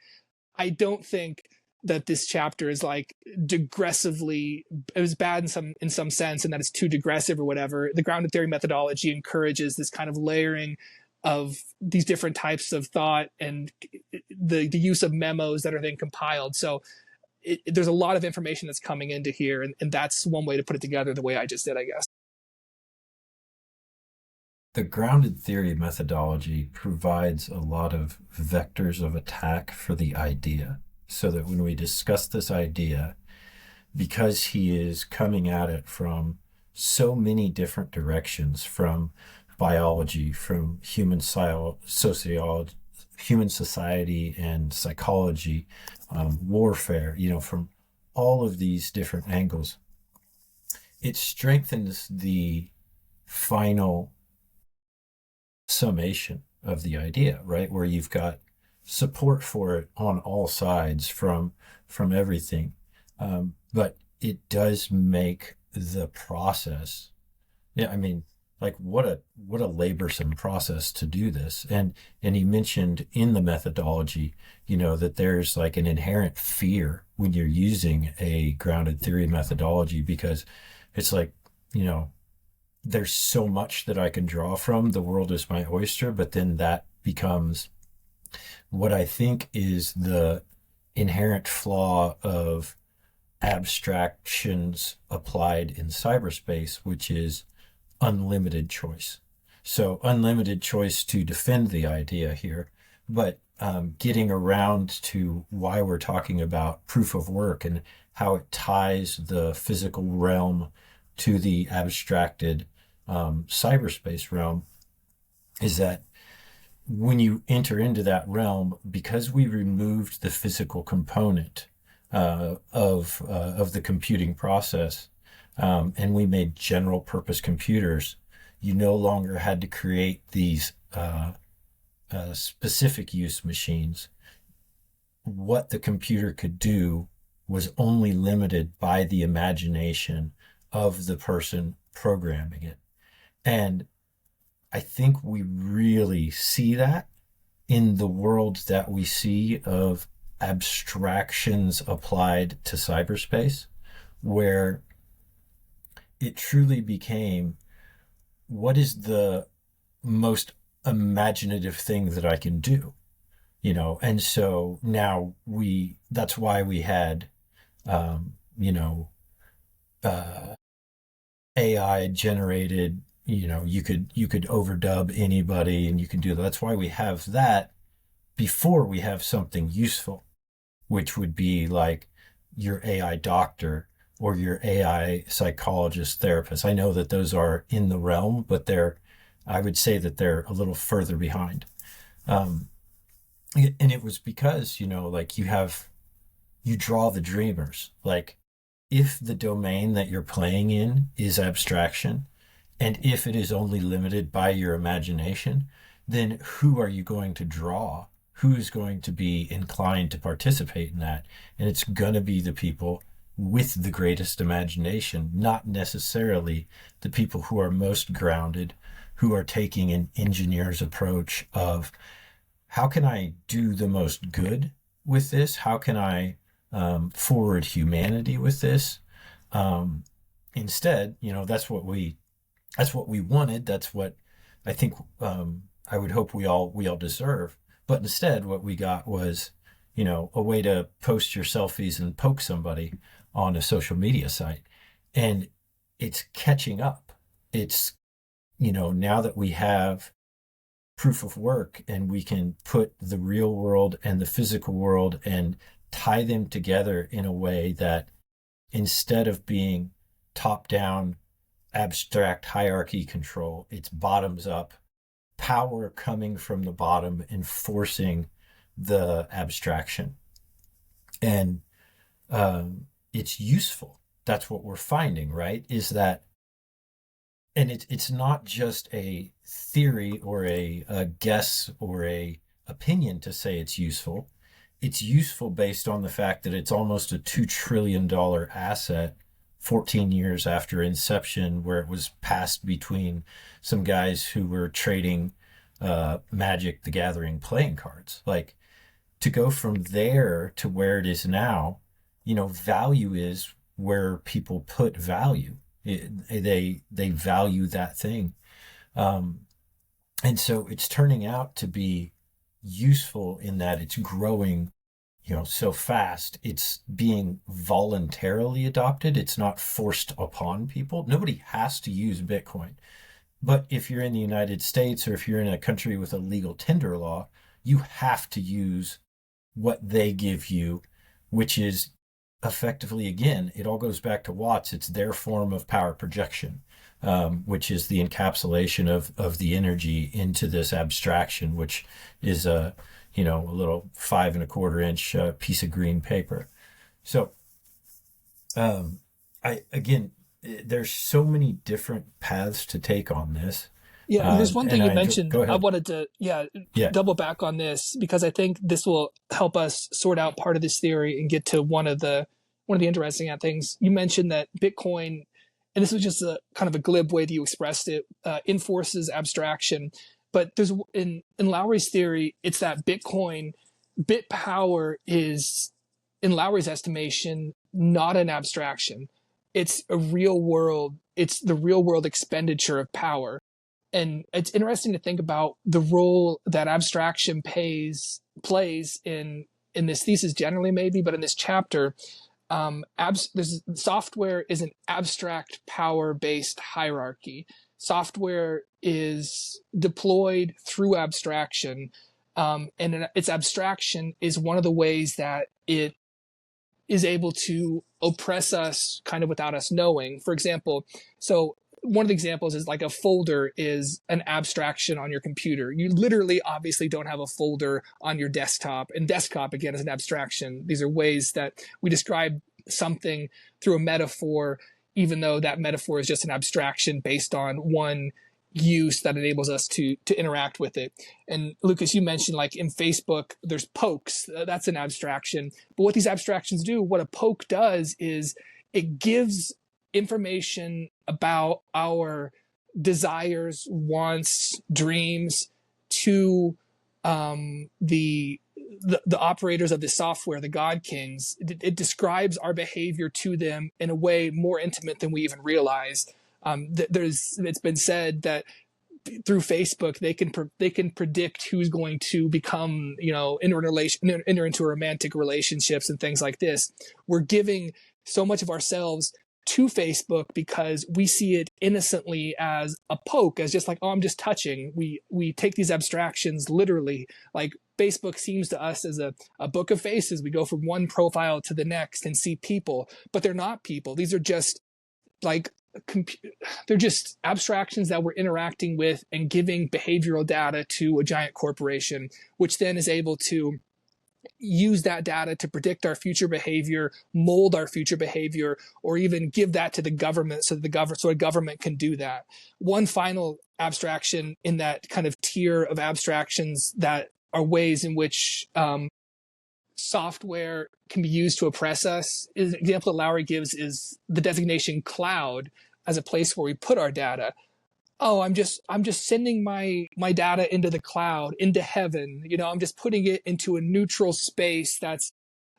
I don't think that this chapter is like digressively, it was bad in some sense, and that it's too digressive or whatever. The grounded theory methodology encourages this kind of layering of these different types of thought and the use of memos that are then compiled. So there's a lot of information that's coming into here, and that's one way to put it together the way I just did, I guess. The grounded theory methodology provides a lot of vectors of attack for the idea, so that when we discuss this idea, because he is coming at it from so many different directions, from biology, from human sociology, human society and psychology, warfare, from all of these different angles, it strengthens the final summation of the idea, right? Where you've got support for it on all sides from everything. But it does make the process, like what a laborsome process to do this. And he mentioned in the methodology, that there's like an inherent fear when you're using a grounded theory methodology, because it's like, you know, there's so much that I can draw from. The world is my oyster, but then that becomes what I think is the inherent flaw of abstractions applied in cyberspace, which is unlimited choice. So, unlimited choice to defend the idea here, but getting around to why we're talking about proof of work and how it ties the physical realm to the abstracted cyberspace realm is that when you enter into that realm, because we removed the physical component of the computing process, and we made general purpose computers, you no longer had to create these specific use machines. What the computer could do was only limited by the imagination of the person programming it. And I think we really see that in the world that we see of abstractions applied to cyberspace, where it truly became, what is the most imaginative thing that I can do? And so now that's why we had, um, you know, uh, AI generated, you could overdub anybody and you can do that. That's why we have that before we have something useful, which would be like your AI doctor or your AI psychologist therapist. I know that those are in the realm, but I would say that they're a little further behind. Um, and it was because, like you draw the dreamers. Like, if the domain that you're playing in is abstraction, and if it is only limited by your imagination, then who are you going to draw? Who is going to be inclined to participate in that? And it's going to be the people with the greatest imagination, not necessarily the people who are most grounded, who are taking an engineer's approach of, how can I do the most good with this? How can I forward humanity with this? Instead, that's what we wanted. That's what I think, I would hope we all deserve. But instead, what we got was, a way to post your selfies and poke somebody on a social media site. And it's catching up. It's, now that we have proof of work and we can put the real world and the physical world and tie them together in a way that, instead of being top down abstract hierarchy control, it's bottoms up power coming from the bottom, enforcing the abstraction. And it's useful. That's what we're finding, right? Is that, and it's not just a theory or a guess or a opinion to say it's useful. It's useful based on the fact that it's almost a $2 trillion asset 14 years after inception, where it was passed between some guys who were trading Magic the Gathering playing cards. Like, to go from there to where it is now, value is where people put value. They value that thing. And so it's turning out to be useful in that it's growing, so fast. It's being voluntarily adopted. It's not forced upon people. Nobody has to use Bitcoin. But if you're in the United States, or if you're in a country with a legal tender law, you have to use what they give you, which is effectively, again, it all goes back to Watts. It's their form of power projection, which is the encapsulation of the energy into this abstraction, which is a little 5.25 inch piece of green paper. So, there's so many different paths to take on this. Yeah, there's one thing you mentioned. Go I ahead. wanted to, Yeah. double back on this, because I think this will help us sort out part of this theory and get to one of the interesting things. You mentioned that Bitcoin and this was just a kind of a glib way that you expressed it, enforces abstraction. But there's in Lowery's theory, it's that Bitcoin bit power is, in Lowery's estimation, not an abstraction. It's a real world. It's the real world expenditure of power. And it's interesting to think about the role that abstraction plays in this thesis generally, maybe, but in this chapter, software is an abstract power-based hierarchy. Software is deployed through abstraction, and its abstraction is one of the ways that it is able to oppress us kind of without us knowing. For example, so one of the examples is like a folder is an abstraction on your computer. You literally obviously don't have a folder on your desktop, and desktop again is an abstraction. These are ways that we describe something through a metaphor, even though that metaphor is just an abstraction based on one use that enables us to interact with it. And Lucas, you mentioned like in Facebook, there's pokes. That's an abstraction. But what these abstractions do, what a poke does is it gives information about our desires, wants, dreams to the operators of the software, the God Kings. It describes our behavior to them in a way more intimate than we even realize. It's been said that through Facebook they can predict who's going to become, enter into romantic relationships and things like this. We're giving so much of ourselves to Facebook because we see it innocently as a poke, as just like, oh, I'm just touching. We take these abstractions literally. Like Facebook seems to us as a book of faces. We go from one profile to the next and see people, but they're not people. These are just like they're just abstractions that we're interacting with and giving behavioral data to a giant corporation, which then is able to use that data to predict our future behavior, mold our future behavior, or even give that to the government so a government can do that. One final abstraction in that kind of tier of abstractions that are ways in which software can be used to oppress us. An example that Lowery gives is the designation cloud as a place where we put our data. Oh, I'm just sending my data into the cloud, into heaven. I'm just putting it into a neutral space that's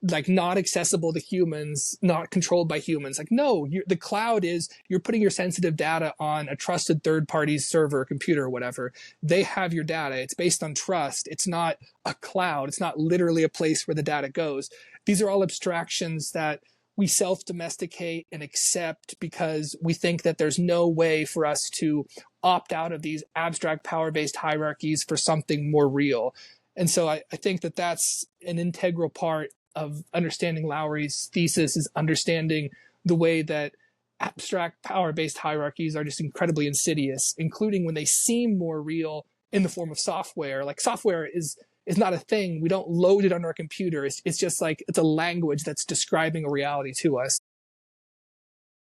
like not accessible to humans, not controlled by humans. Like, no, the cloud is, you're putting your sensitive data on a trusted third party server, computer, or whatever. They have your data. It's based on trust. It's not a cloud. It's not literally a place where the data goes. These are all abstractions that we self-domesticate and accept because we think that there's no way for us to opt out of these abstract power-based hierarchies for something more real. And so I think that that's an integral part of understanding Lowery's thesis, is understanding the way that abstract power-based hierarchies are just incredibly insidious, including when they seem more real in the form of software. Like software is not a thing. We don't load it on our computer. It's just like, it's a language that's describing a reality to us.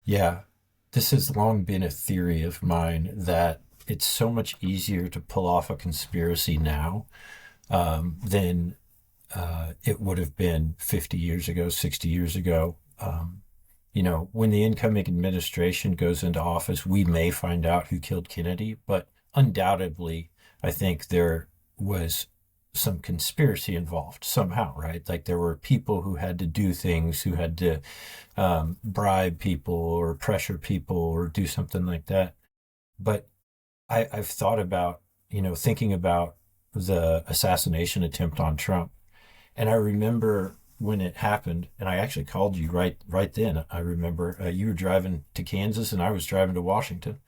Yeah, this has long been a theory of mine that it's so much easier to pull off a conspiracy now than it would have been 50 years ago, 60 years ago. When the incoming administration goes into office, we may find out who killed Kennedy, but undoubtedly, I think there was some conspiracy involved somehow, right? Like there were people who had to do things, who had to bribe people or pressure people or do something like that. But I've thought about, thinking about the assassination attempt on Trump. And I remember when it happened, and I actually called you right then. I remember you were driving to Kansas and I was driving to Washington.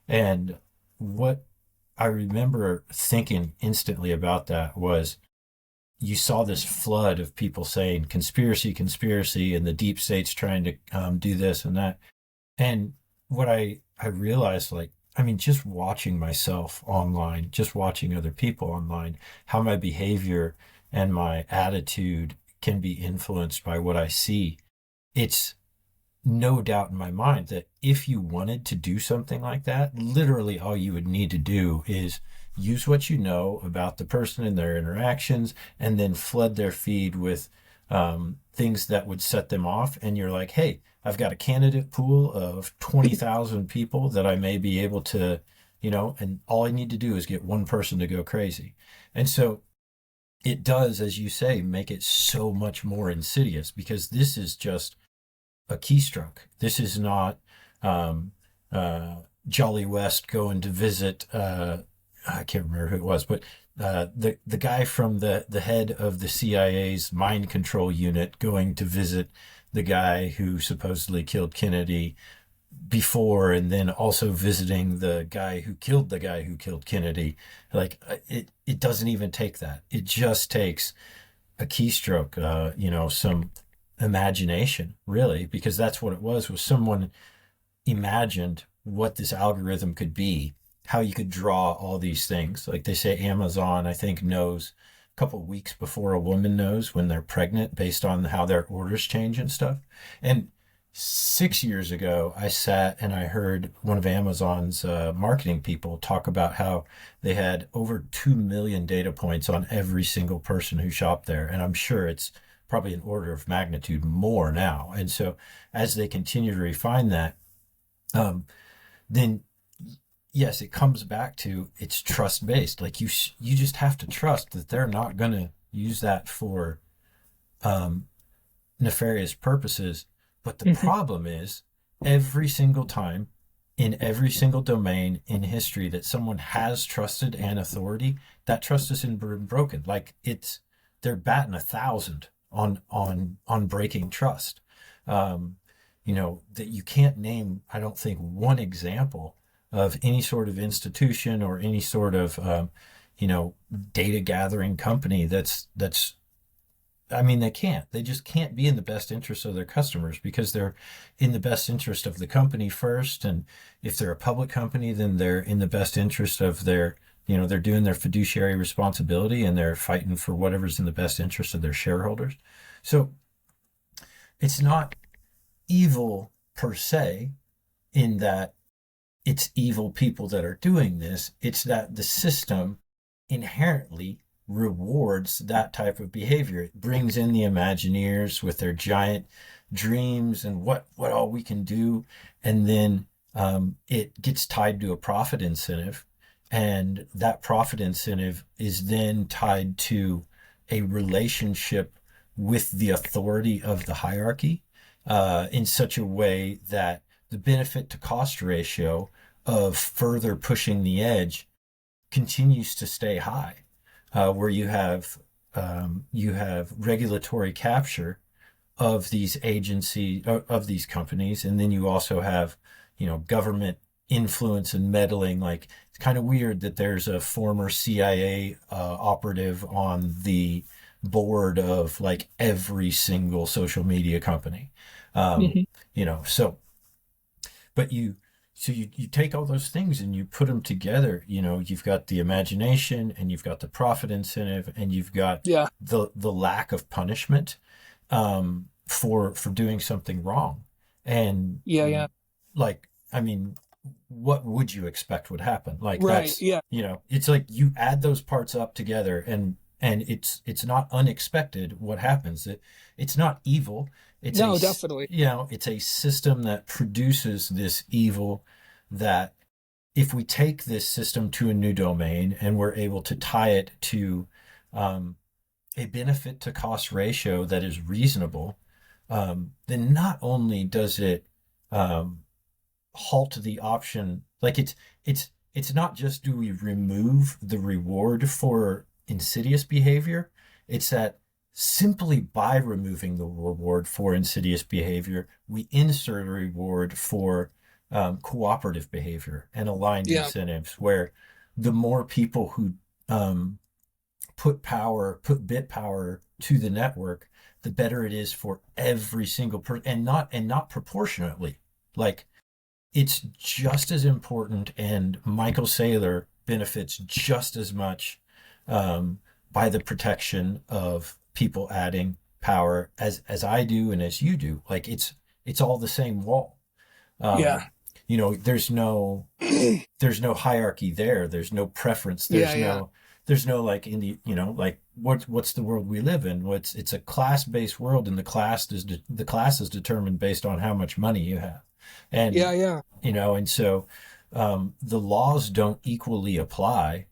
And what I remember thinking instantly about that was, you saw this flood of people saying conspiracy, conspiracy, and the deep state's trying to do this and that. And what I realized, just watching myself online, just watching other people online, how my behavior and my attitude can be influenced by what I see. It's no doubt in my mind that if you wanted to do something like that, literally all you would need to do is use what you know about the person and their interactions, and then flood their feed with things that would set them off. And you're like, hey, I've got a candidate pool of 20,000 people that I may be able to, and all I need to do is get one person to go crazy. And so it does, as you say, make it so much more insidious, because this is just a keystroke. This is not um, Jolly West going to visit. I can't remember who it was, but the guy from the head of the CIA's mind control unit going to visit the guy who supposedly killed Kennedy before, and then also visiting the guy who killed Kennedy. Like it doesn't even take that. It just takes a keystroke, some imagination, really, because that's what it was someone imagined what this algorithm could be, how you could draw all these things. Like they say, Amazon, I think, knows a couple of weeks before a woman knows when they're pregnant based on how their orders change and stuff. And 6 years ago, I sat and I heard one of Amazon's marketing people talk about how they had over 2 million data points on every single person who shopped there. And I'm sure it's probably an order of magnitude more now. And so as they continue to refine that, then yes, it comes back to it's trust based. Like you just have to trust that they're not going to use that for nefarious purposes. But the problem is, every single time in every single domain in history that someone has trusted an authority, that trust has been broken. Like they're batting 1,000 on breaking trust. That you can't name, I don't think, one example of any sort of institution or any sort of data gathering company that's they can't. They just can't be in the best interest of their customers, because they're in the best interest of the company first. And if they're a public company, then they're in the best interest of they're doing their fiduciary responsibility, and they're fighting for whatever's in the best interest of their shareholders. So it's not evil per se, in that it's evil people that are doing this. It's that the system inherently rewards that type of behavior. It brings in the Imagineers with their giant dreams and what all we can do, and then it gets tied to a profit incentive, and that profit incentive is then tied to a relationship with the authority of the hierarchy in such a way that the benefit to cost ratio of further pushing the edge continues to stay high. Where you have regulatory capture of these agencies, of these companies, and then you also have government influence and meddling. Like, it's kind of weird that there's a former CIA operative on the board of like every single social media company. So but you take all those things and you put them together. You've got the imagination, and you've got the profit incentive, and you've got the lack of punishment for doing something wrong. And like, what would you expect would happen? Like, that's it's like you add those parts up together, and it's not unexpected what happens. It's not evil. Definitely. It's a system that produces this evil, that if we take this system to a new domain and we're able to tie it to a benefit to cost ratio that is reasonable, then not only does it halt the option, like it's not just do we remove the reward for insidious behavior, it's that simply by removing the reward for insidious behavior, we insert a reward for cooperative behavior and aligned incentives, where the more people who put bit power to the network, the better it is for every single person, and not proportionately. Like, it's just as important, and Michael Saylor benefits just as much by the protection of people adding power as I do and as you do. Like, it's all the same wall. There's no hierarchy there. There's no preference. there's no like in the, like what's the world we live in? It's a class-based world, and the class is determined based on how much money you have. Yeah, And yeah, and so the laws don't equally apply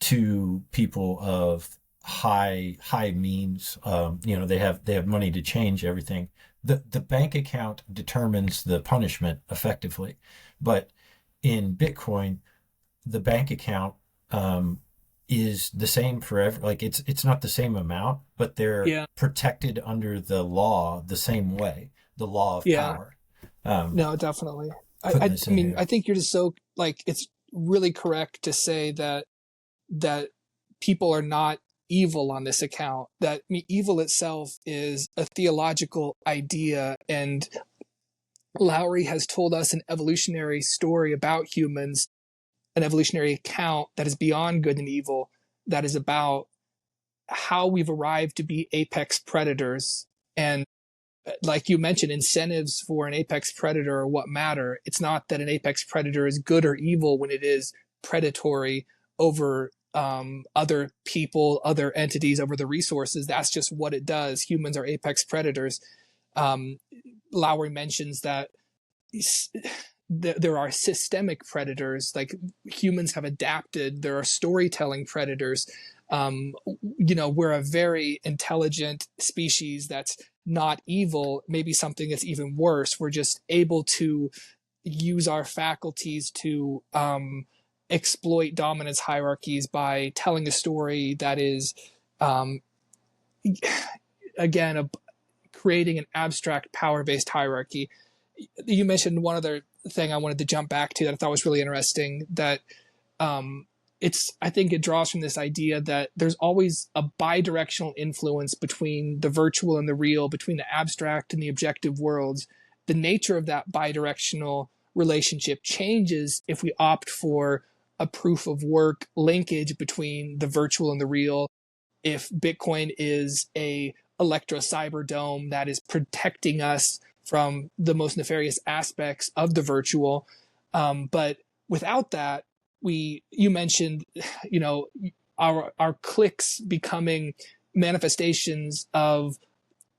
to people of high means. They have money to change everything. The bank account determines the punishment effectively, but in Bitcoin, the bank account is the same for like it's not the same amount, but they're yeah, protected under the law the same way, the law of yeah. power. Um, No, definitely. I, Putting I, this I in mean, here. I think you're just so like it's really correct to say that people are not evil on this account. That I mean, evil itself is a theological idea, and Lowery has told us an evolutionary story about humans, an evolutionary account that is beyond good and evil, that is about how we've arrived to be apex predators. And like you mentioned, incentives for an apex predator are what matter. It's not that an apex predator is good or evil when it is predatory over other people, other entities, over the resources. That's just what it does. Humans are apex predators. Um, Lowry mentions that there are systemic predators, like humans have adapted. There are storytelling predators. We're a very intelligent species that's not evil, maybe something that's even worse. We're just able to use our faculties to exploit dominance hierarchies by telling a story that is, um, again, creating an abstract power based hierarchy. You mentioned one other thing I wanted to jump back to that I thought was really interesting, that um, I think it draws from this idea that there's always a bidirectional influence between the virtual and the real, between the abstract and the objective worlds. The nature of that bidirectional relationship changes if we opt for a proof of work linkage between the virtual and the real. If Bitcoin is a electro cyber dome that is protecting us from the most nefarious aspects of the virtual. But without that, you mentioned, our clicks becoming manifestations of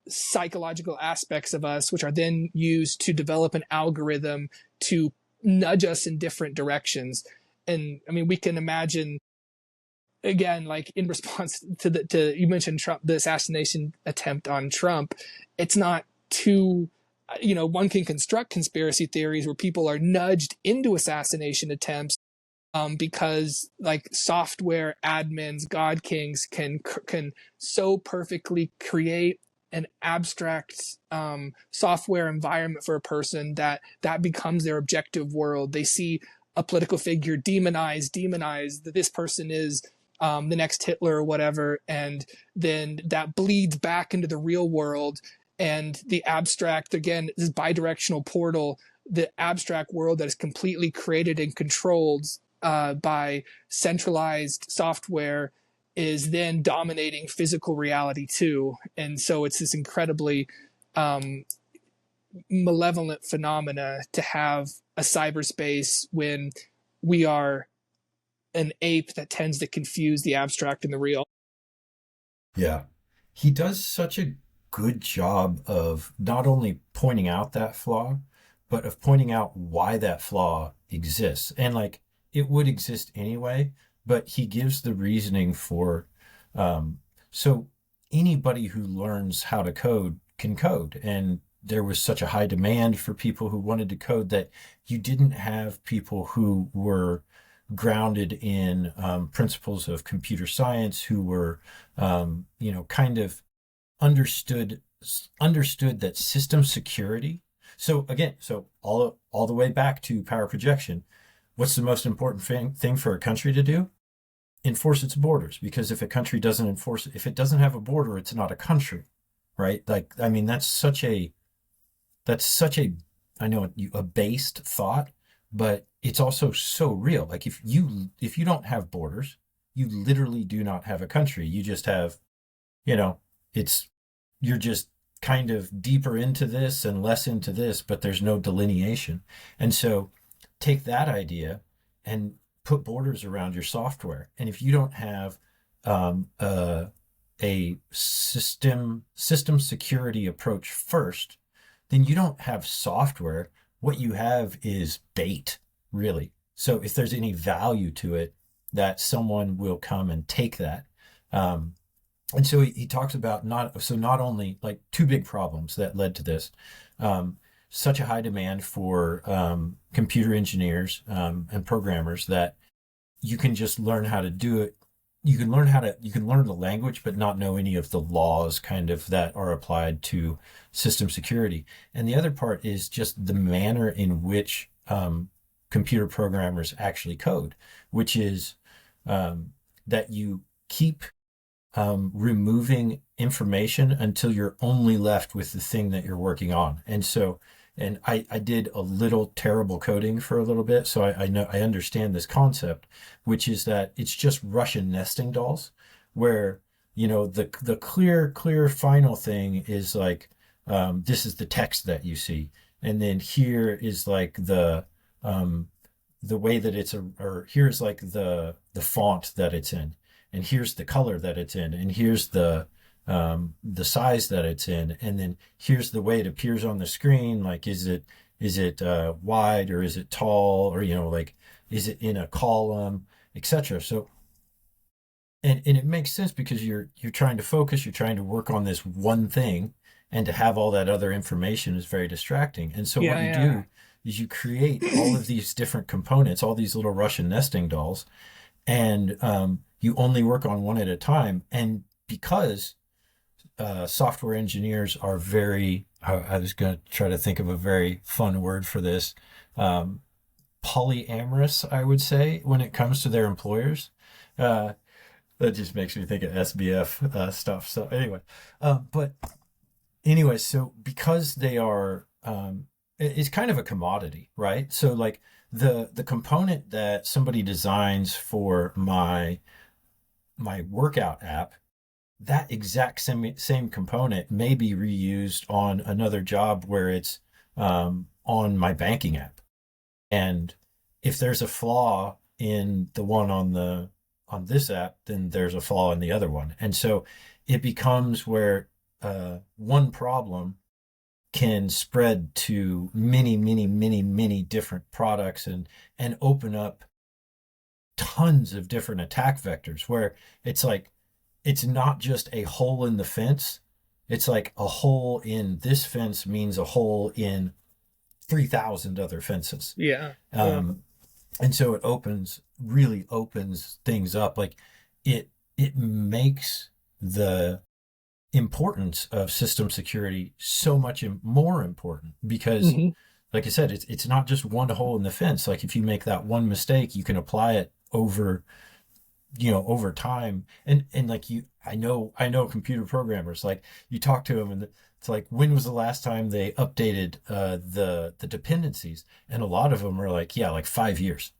psychological aspects of us, which are then used to develop an algorithm to nudge us in different directions. And I mean, we can imagine, again, like in response to you mentioned Trump, the assassination attempt on Trump. It's not too, one can construct conspiracy theories where people are nudged into assassination attempts, because like software admins, god kings can so perfectly create an abstract software environment for a person that becomes their objective world. They see a political figure demonize that this person is the next Hitler or whatever, and then that bleeds back into the real world. And the abstract, again, this bidirectional portal, the abstract world that is completely created and controlled by centralized software is then dominating physical reality too. And so it's this incredibly um, malevolent phenomena to have a cyberspace when we are an ape that tends to confuse the abstract and the real. Yeah. He does such a good job of not only pointing out that flaw, but of pointing out why that flaw exists. And like it would exist anyway, but he gives the reasoning for so anybody who learns how to code can code. And there was such a high demand for people who wanted to code that you didn't have people who were grounded in principles of computer science, who were kind of understood that system security. So again, so all the way back to power projection, what's the most important thing for a country to do? Enforce its borders, because if a country doesn't enforce it, if it doesn't have a border, it's not a country, right? Like, I mean, that's such a I know a based thought, but it's also so real. Like if you don't have borders, you literally do not have a country. You just have, you know, it's you're just kind of deeper into this and less into this, but there's no delineation. And so take that idea and put borders around your software. And if you don't have a system security approach first, then you don't have software. What you have is bait, really. So if there's any value to it, that someone will come and take that. And so he talks about not only like two big problems that led to this, such a high demand for computer engineers and programmers that you can just learn how to do it. You can learn the language, but not know any of the laws kind of that are applied to system security. And the other part is just the manner in which computer programmers actually code, which is that you keep removing information until you're only left with the thing that you're working on. And I did a little terrible coding for a little bit, so I understand this concept, which is that it's just Russian nesting dolls, where the clear final thing is like this is the text that you see, and then here is like the way that or here's like the font that it's in, and here's the color that it's in, and here's the size that it's in, and then here's the way it appears on the screen. Like, is it wide, or is it tall, or like, is it in a column, etc. So, and it makes sense because you're trying to focus, you're trying to work on this one thing, and to have all that other information is very distracting. And so what you do is you create all of these different components, all these little Russian nesting dolls, and you only work on one at a time. And because software engineers are very, I was going to try to think of a very fun word for this, polyamorous, I would say, when it comes to their employers. That just makes me think of SBF stuff. So anyway, so because they are, it's kind of a commodity, right? So like the component that somebody designs for my workout app, that exact same component may be reused on another job where it's on my banking app. And if there's a flaw in the one on this app, then there's a flaw in the other one. And so it becomes where one problem can spread to many different products and open up tons of different attack vectors, where it's like, it's not just a hole in the fence. It's like a hole in this fence means a hole in 3,000 other fences. Yeah. And so it really opens things up. Like it makes the importance of system security so much more important, because like I said, it's not just one hole in the fence. Like if you make that one mistake, you can apply it over time. And like I know computer programmers, like you talk to them and it's like, when was the last time they updated the dependencies? And a lot of them are like, yeah, like 5 years,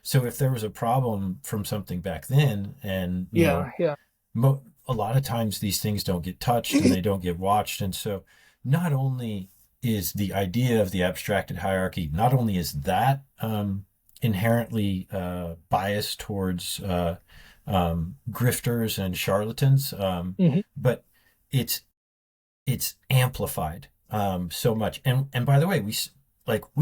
so if there was a problem from something back then, and a lot of times these things don't get touched and they don't get watched. And so not only is the idea of the abstracted hierarchy, not only is that inherently biased towards grifters and charlatans, but it's amplified so much. And by the way, we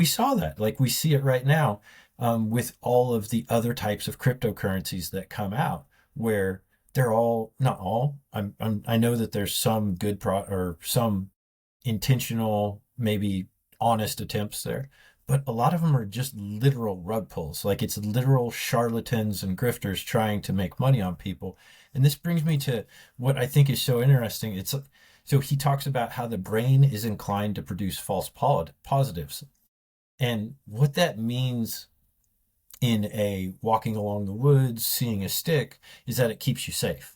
saw that, like we see it right now with all of the other types of cryptocurrencies that come out, where they're all, not all, I know that there's some good or some intentional, maybe honest attempts there, but a lot of them are just literal rug pulls. Like it's literal charlatans and grifters trying to make money on people. And this brings me to what I think is so interesting. So he talks about how the brain is inclined to produce false positives. And what that means in a walking along the woods, seeing a stick, is that it keeps you safe,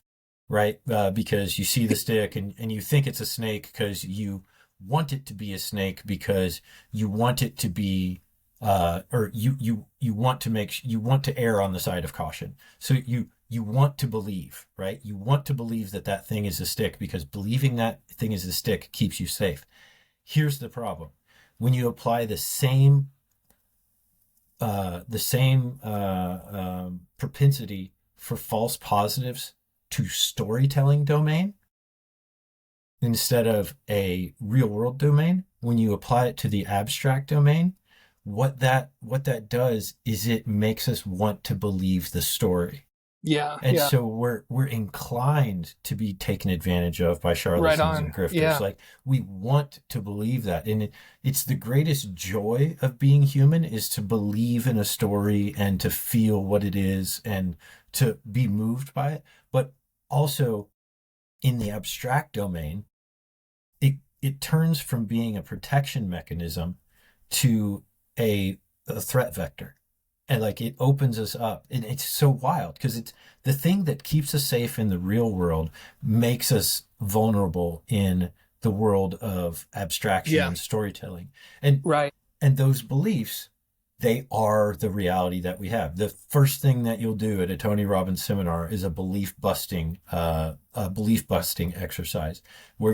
right? Because you see the stick and you think it's a snake because you want it to be a snake, because you want it to be, or you want to err on the side of caution. So you want to believe, right? You want to believe that thing is a stick, because believing that thing is a stick keeps you safe. Here's the problem. When you apply the same propensity for false positives to storytelling domain instead of a real world domain, when you apply it to the abstract domain, what that does is it makes us want to believe the story. Yeah. And Yeah. so we're inclined to be taken advantage of by Right charlatans and on. grifters. Yeah. Like, we want to believe that. And it's the greatest joy of being human, is to believe in a story and to feel what it is and to be moved by it. But also in the abstract domain, it turns from being a protection mechanism to a threat vector. And like, it opens us up, and it's so wild because it's the thing that keeps us safe in the real world, makes us vulnerable in the world of abstraction Yeah. and storytelling. and Right. and those beliefs, they are the reality that we have. The first thing that you'll do at a Tony Robbins seminar is a belief busting exercise, where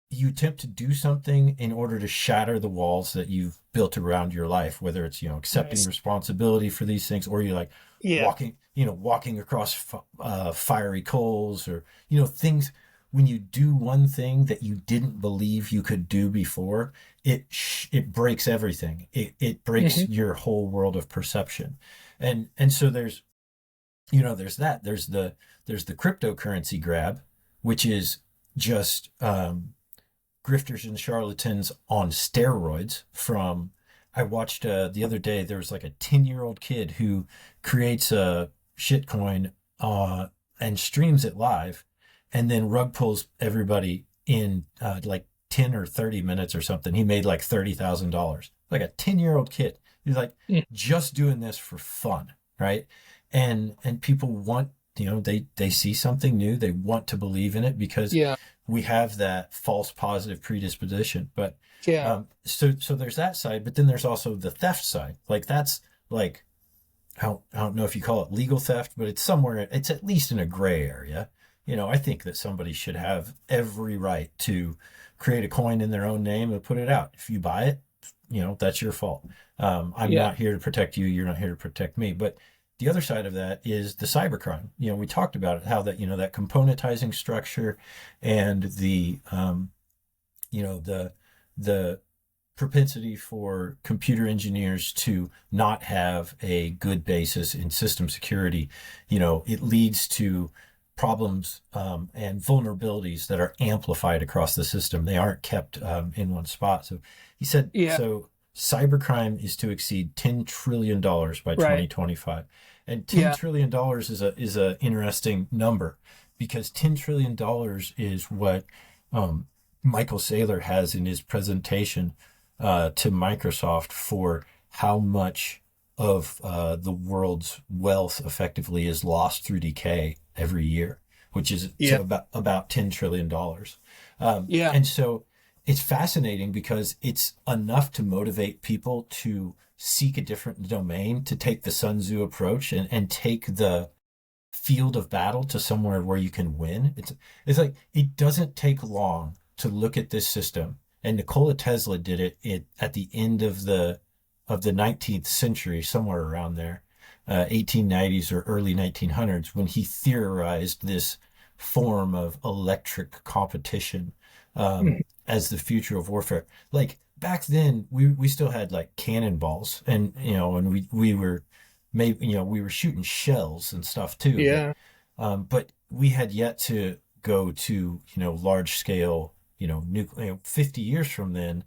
you attempt to do something in order to shatter the walls that you've built around your life, whether it's, accepting Nice. responsibility for these things, or you're like Yeah. walking across fiery coals, or, things. When you do one thing that you didn't believe you could do before, it breaks everything. It breaks Hmm. your whole world of perception. And so there's the cryptocurrency grab, which is just grifters and charlatans on steroids. I watched the other day, there was like a 10-year-old kid who creates a shitcoin and streams it live, and then rug pulls everybody in like 10 or 30 minutes or something. He made like $30,000. Like a 10-year-old kid. He's like, just doing this for fun, right? And people want, they see something new, they want to believe in it because Yeah. we have that false positive predisposition. But Yeah. so there's that side, but then there's also the theft side. Like, that's like, I don't know if you call it legal theft, but it's somewhere, it's at least in a gray area. I think that somebody should have every right to create a coin in their own name and put it out. If you buy it, that's your fault. I'm Yeah. not here to protect you. You're not here to protect me. But the other side of that is the cybercrime. We talked about it, how that, that componentizing structure, and the propensity for computer engineers to not have a good basis in system security. It leads to problems and vulnerabilities that are amplified across the system. They aren't kept in one spot. So he said, Yeah. so cybercrime is to exceed $10 trillion by Right. 2025. And $10 Yeah. trillion is a interesting number, because $10 trillion is what Michael Saylor has in his presentation to Microsoft for how much of the world's wealth effectively is lost through decay every year, which is Yeah. to about $10 trillion. Yeah. And so it's fascinating because it's enough to motivate people to seek a different domain, to take the Sun Tzu approach and take the field of battle to somewhere where you can win. It's like, it doesn't take long to look at this system. And Nikola Tesla did it at the end of the 19th century, somewhere around there, 1890s or early 1900s, when he theorized this form of electric competition Mhm. as the future of warfare. Like, back then, we still had like cannonballs, and we were maybe, we were shooting shells and stuff too. Yeah. But we had yet to go to large scale, nuclear. 50 years from then,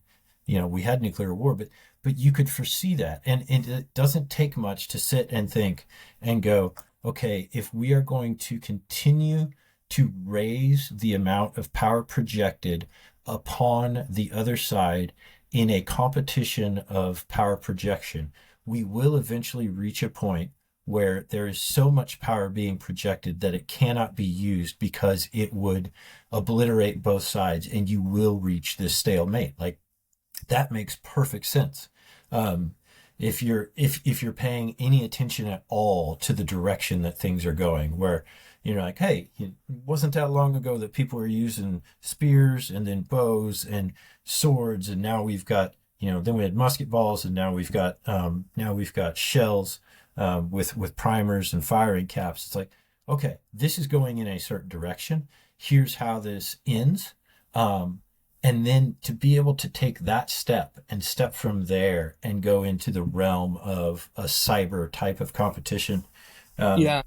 we had nuclear war, but you could foresee that, and it doesn't take much to sit and think and go, okay, if we are going to continue to raise the amount of power projected upon the other side in a competition of power projection, we will eventually reach a point where there is so much power being projected that it cannot be used, because it would obliterate both sides, and you will reach this stalemate. Like, that makes perfect sense. Um, if you're paying any attention at all to the direction that things are going, where like, hey, it wasn't that long ago that people were using spears and then bows and swords, and now we've got, then we had musket balls, and now we've got shells. with primers and firing caps. It's like, okay, this is going in a certain direction. Here's how this ends. And then to be able to take that step and step from there and go into the realm of a cyber type of competition, um, Yeah.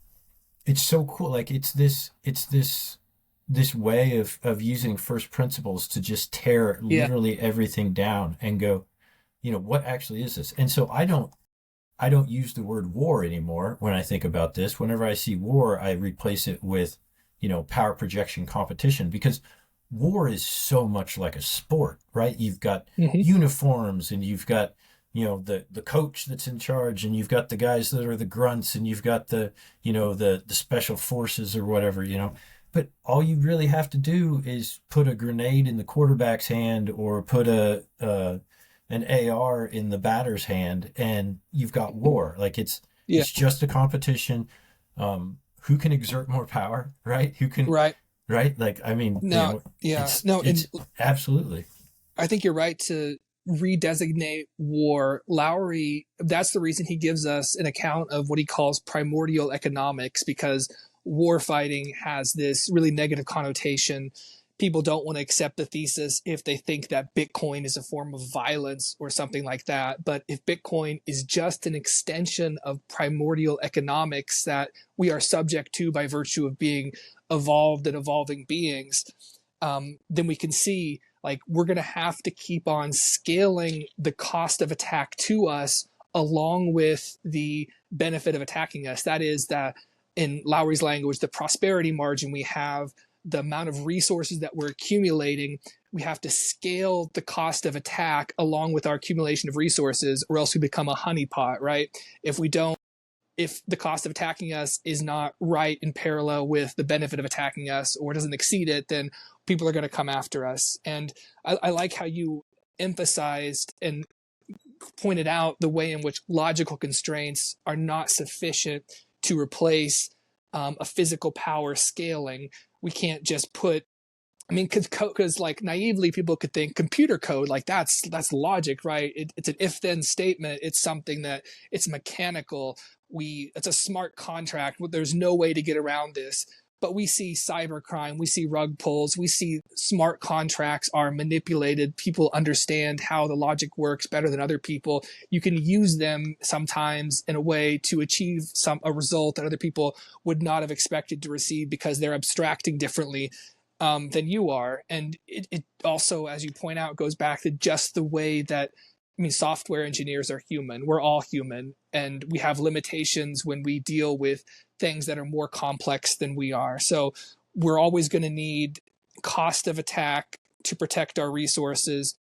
it's so cool. Like it's this way of using first principles to just tear Yeah. literally everything down and go, what actually is this? And so I don't use the word war anymore when I think about this. Whenever I see war, I replace it with, power projection competition, because war is so much like a sport, right? You've got Hmm. uniforms, and you've got, the coach that's in charge, and you've got the guys that are the grunts, and you've got the special forces or whatever. But all you really have to do is put a grenade in the quarterback's hand, or put an AR in the batter's hand, and you've got war. Like Yeah. it's just a competition. Who can exert more power, right? Who can, Right. right? Like, I mean, No. Yeah. No. And it's absolutely. I think you're right to redesignate war. Lowery, that's the reason he gives us an account of what he calls primordial economics, because war fighting has this really negative connotation. People don't want to accept the thesis if they think that Bitcoin is a form of violence or something like that. But if Bitcoin is just an extension of primordial economics that we are subject to by virtue of being evolved and evolving beings, then we can see, like, we're going to have to keep on scaling the cost of attack to us along with the benefit of attacking us. That is, that in Lowery's language, the prosperity margin we have, the amount of resources that we're accumulating, we have to scale the cost of attack along with our accumulation of resources, or else we become a honeypot, right? If we don't, if the cost of attacking us is not right in parallel with the benefit of attacking us, or doesn't exceed it, then people are going to come after us. And I like how you emphasized and pointed out the way in which logical constraints are not sufficient to replace a physical power scaling. We can't just put, I mean, because like naively people could think computer code, like that's logic, right? It's an if-then statement. It's something that it's mechanical. It's a smart contract. There's no way to get around this. But we see cybercrime, we see rug pulls, we see smart contracts are manipulated. People understand how the logic works better than other people. You can use them sometimes in a way to achieve a result that other people would not have expected to receive because they're abstracting differently than you are. And it also, as you point out, goes back to just the way that, I mean, software engineers are human. We're all human, and we have limitations when we deal with things that are more complex than we are. So we're always going to need cost of attack to protect our resources.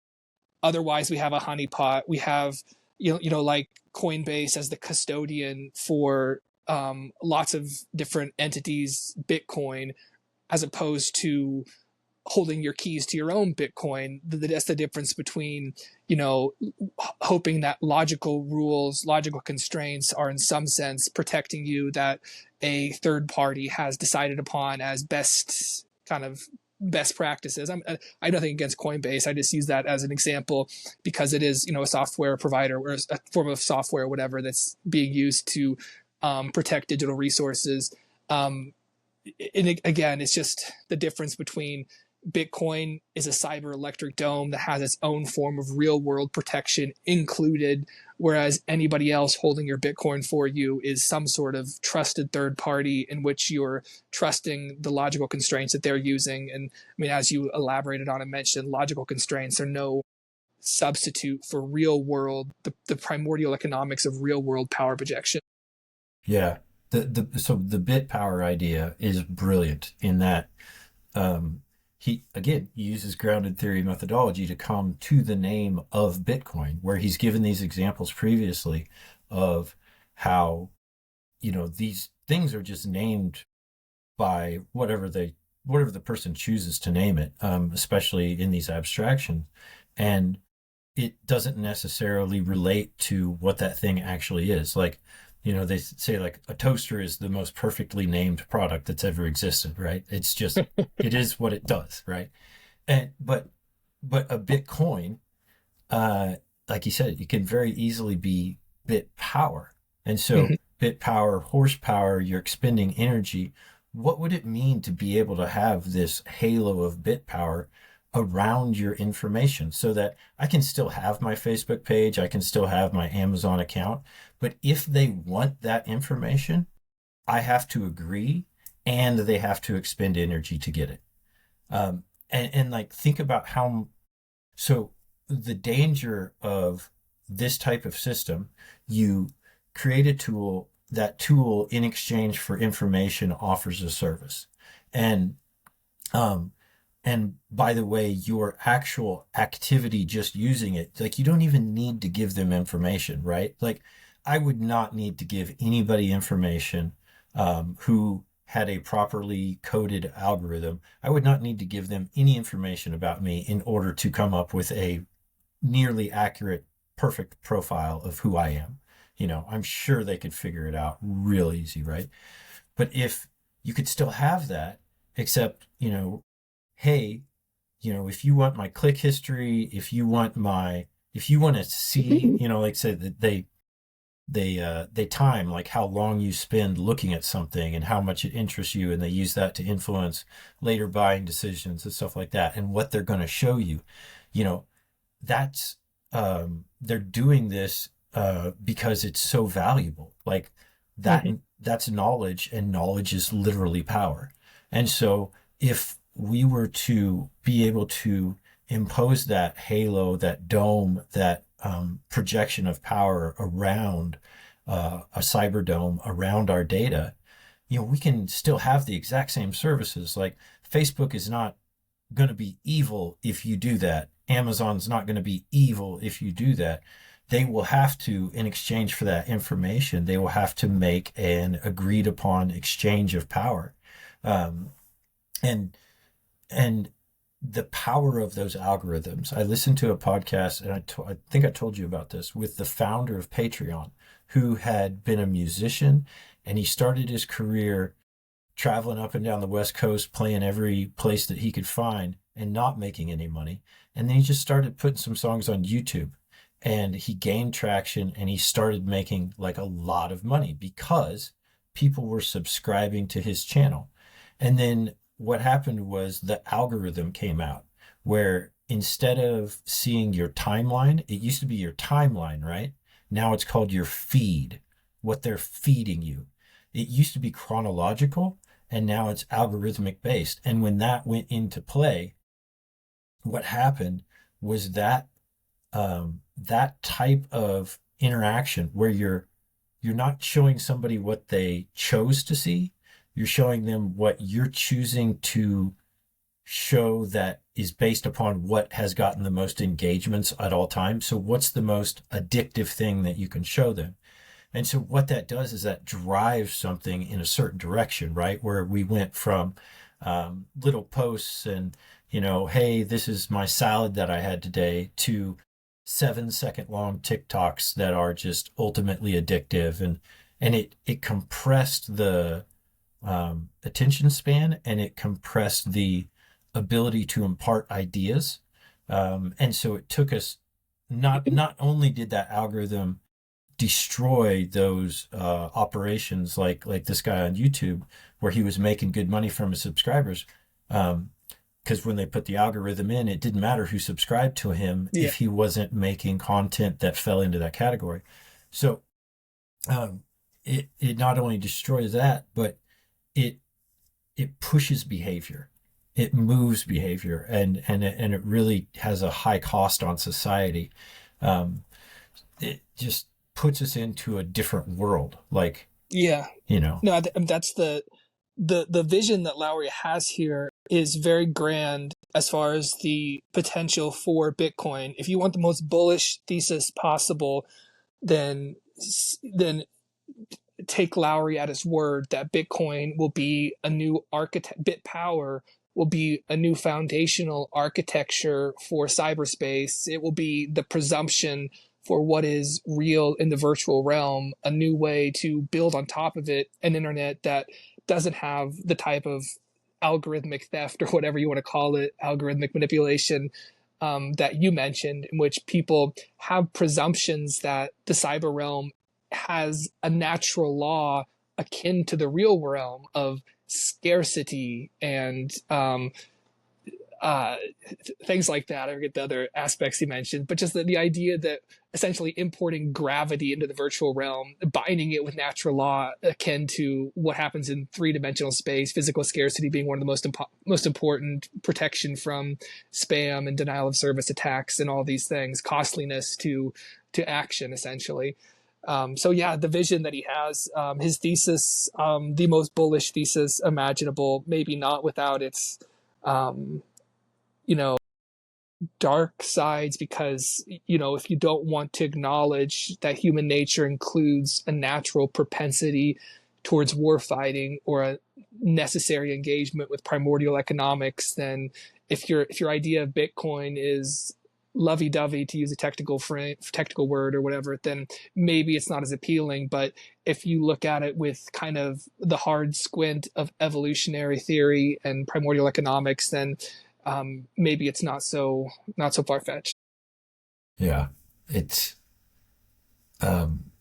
Otherwise, we have a honeypot. We have, like Coinbase as the custodian for lots of different entities, Bitcoin, as opposed to holding your keys to your own Bitcoin. That's the difference between, hoping that logical rules, logical constraints are in some sense protecting you, that a third party has decided upon as best practices. I have nothing against Coinbase. I just use that as an example because it is, a software provider or a form of software or whatever that's being used to protect digital resources. And again, it's just the difference between Bitcoin is a cyber electric dome that has its own form of real world protection included, whereas anybody else holding your Bitcoin for you is some sort of trusted third party in which you're trusting the logical constraints that they're using. And I mean, as you elaborated on and mentioned, logical constraints are no substitute for real world, the primordial economics of real world power projection. Yeah. So the bit power idea is brilliant in that, he again uses grounded theory methodology to come to the name of Bitcoin, where he's given these examples previously of how, these things are just named by whatever the person chooses to name it, especially in these abstractions. And it doesn't necessarily relate to what that thing actually is. Like, they say like a toaster is the most perfectly named product that's ever existed, right? It's just, it is what it does, right? And but a Bitcoin, like you said, it can very easily be bit power. And so bit power, horsepower, you're expending energy. What would it mean to be able to have this halo of bit power around your information so that I can still have my Facebook page, I can still have my Amazon account, but if they want that information, I have to agree and they have to expend energy to get it. And like think about how, so the danger of this type of system, you create a tool, that tool in exchange for information offers a service. And and by the way, your actual activity just using it, like you don't even need to give them information, right? Like I would not need to give anybody information who had a properly coded algorithm. I would not need to give them any information about me in order to come up with a nearly accurate, perfect profile of who I am. You know, I'm sure they could figure it out real easy, right? But if you could still have that, except, you know, hey, you know, if you want my click history, if you want to see, you know, like say that they time like how long you spend looking at something and how much it interests you, and they use that to influence later buying decisions and stuff like that, and what they're going to show you, you know, that's they're doing this because it's so valuable. Like that, that's knowledge, and knowledge is literally power. And so if we were to be able to impose that halo, that dome, that projection of power around a cyber dome around our data, you know, we can still have the exact same services. Like Facebook is not going to be evil if you do that. Amazon's not going to be evil if you do that. They will have to, in exchange for that information, they will have to make an agreed upon exchange of power. And the power of those algorithms. I listened to a podcast, and I think I told you about this, with the founder of Patreon, who had been a musician, and he started his career traveling up and down the West Coast, playing every place that he could find and not making any money. And then he just started putting some songs on YouTube, and he gained traction, and he started making like a lot of money because people were subscribing to his channel. And then what happened was the algorithm came out where instead of seeing your timeline, it used to be your timeline, right? Now it's called your feed, what they're feeding you. It used to be chronological, and now it's algorithmic based. And when that went into play, what happened was that that type of interaction where you're not showing somebody what they chose to see, you're showing them what you're choosing to show that is based upon what has gotten the most engagements at all times. So what's the most addictive thing that you can show them? And so what that does is that drives something in a certain direction, right? Where we went from little posts and, you know, hey, this is my salad that I had today, to 7-second long TikToks that are just ultimately addictive. And it compressed the attention span, and it compressed the ability to impart ideas. And so it took us, not only did that algorithm destroy those operations like this guy on YouTube, where he was making good money from his subscribers, because when they put the algorithm in, it didn't matter who subscribed to him if he wasn't making content that fell into that category. So it not only destroys that, but it pushes behavior, it moves behavior, and it really has a high cost on society. It just puts us into a different world. Like, yeah, you know, no, that's the vision that Lowery has here is very grand as far as the potential for Bitcoin. If you want the most bullish thesis possible, then take Lowery at his word that Bitcoin will be a new bit power will be a new foundational architecture for cyberspace. It will be the presumption for what is real in the virtual realm, a new way to build on top of it an internet that doesn't have the type of algorithmic theft, or whatever you want to call it, algorithmic manipulation, that you mentioned, in which people have presumptions that the cyber realm has a natural law akin to the real realm of scarcity and uh, things like that. I forget the other aspects he mentioned, but just the idea that essentially importing gravity into the virtual realm, binding it with natural law akin to what happens in three-dimensional space, physical scarcity being one of the most important, protection from spam and denial of service attacks and all these things, costliness to action essentially. So yeah, the vision that he has, his thesis, the most bullish thesis imaginable, maybe not without its um, you know, dark sides, because, if you don't want to acknowledge that human nature includes a natural propensity towards war fighting or a necessary engagement with primordial economics, then if your idea of Bitcoin is lovey-dovey, to use a technical word or whatever, then maybe it's not as appealing. But if you look at it with kind of the hard squint of evolutionary theory and primordial economics, then maybe it's not so far fetched. Yeah. It's um,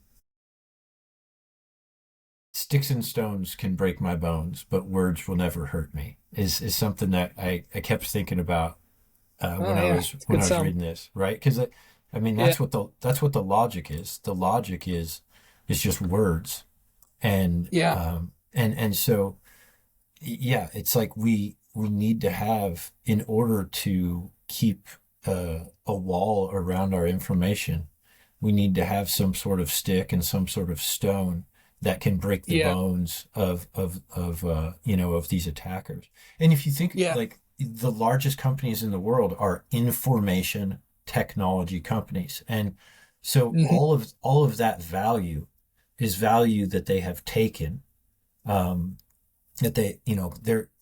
sticks and stones can break my bones, but words will never hurt me. Is something that I kept thinking about Oh yeah, it's a when good I was sum. reading this, right? Because I mean Yeah, that's what the logic is. The logic is just words, yeah, and so yeah, it's like we need to have, in order to keep a wall around our information, we need to have some sort of stick and some sort of stone that can break the yeah, bones of of these attackers. And if you think, yeah. like, the largest companies in the world are information technology companies, and so Hmm. all of that value is value that they have taken, um, that they,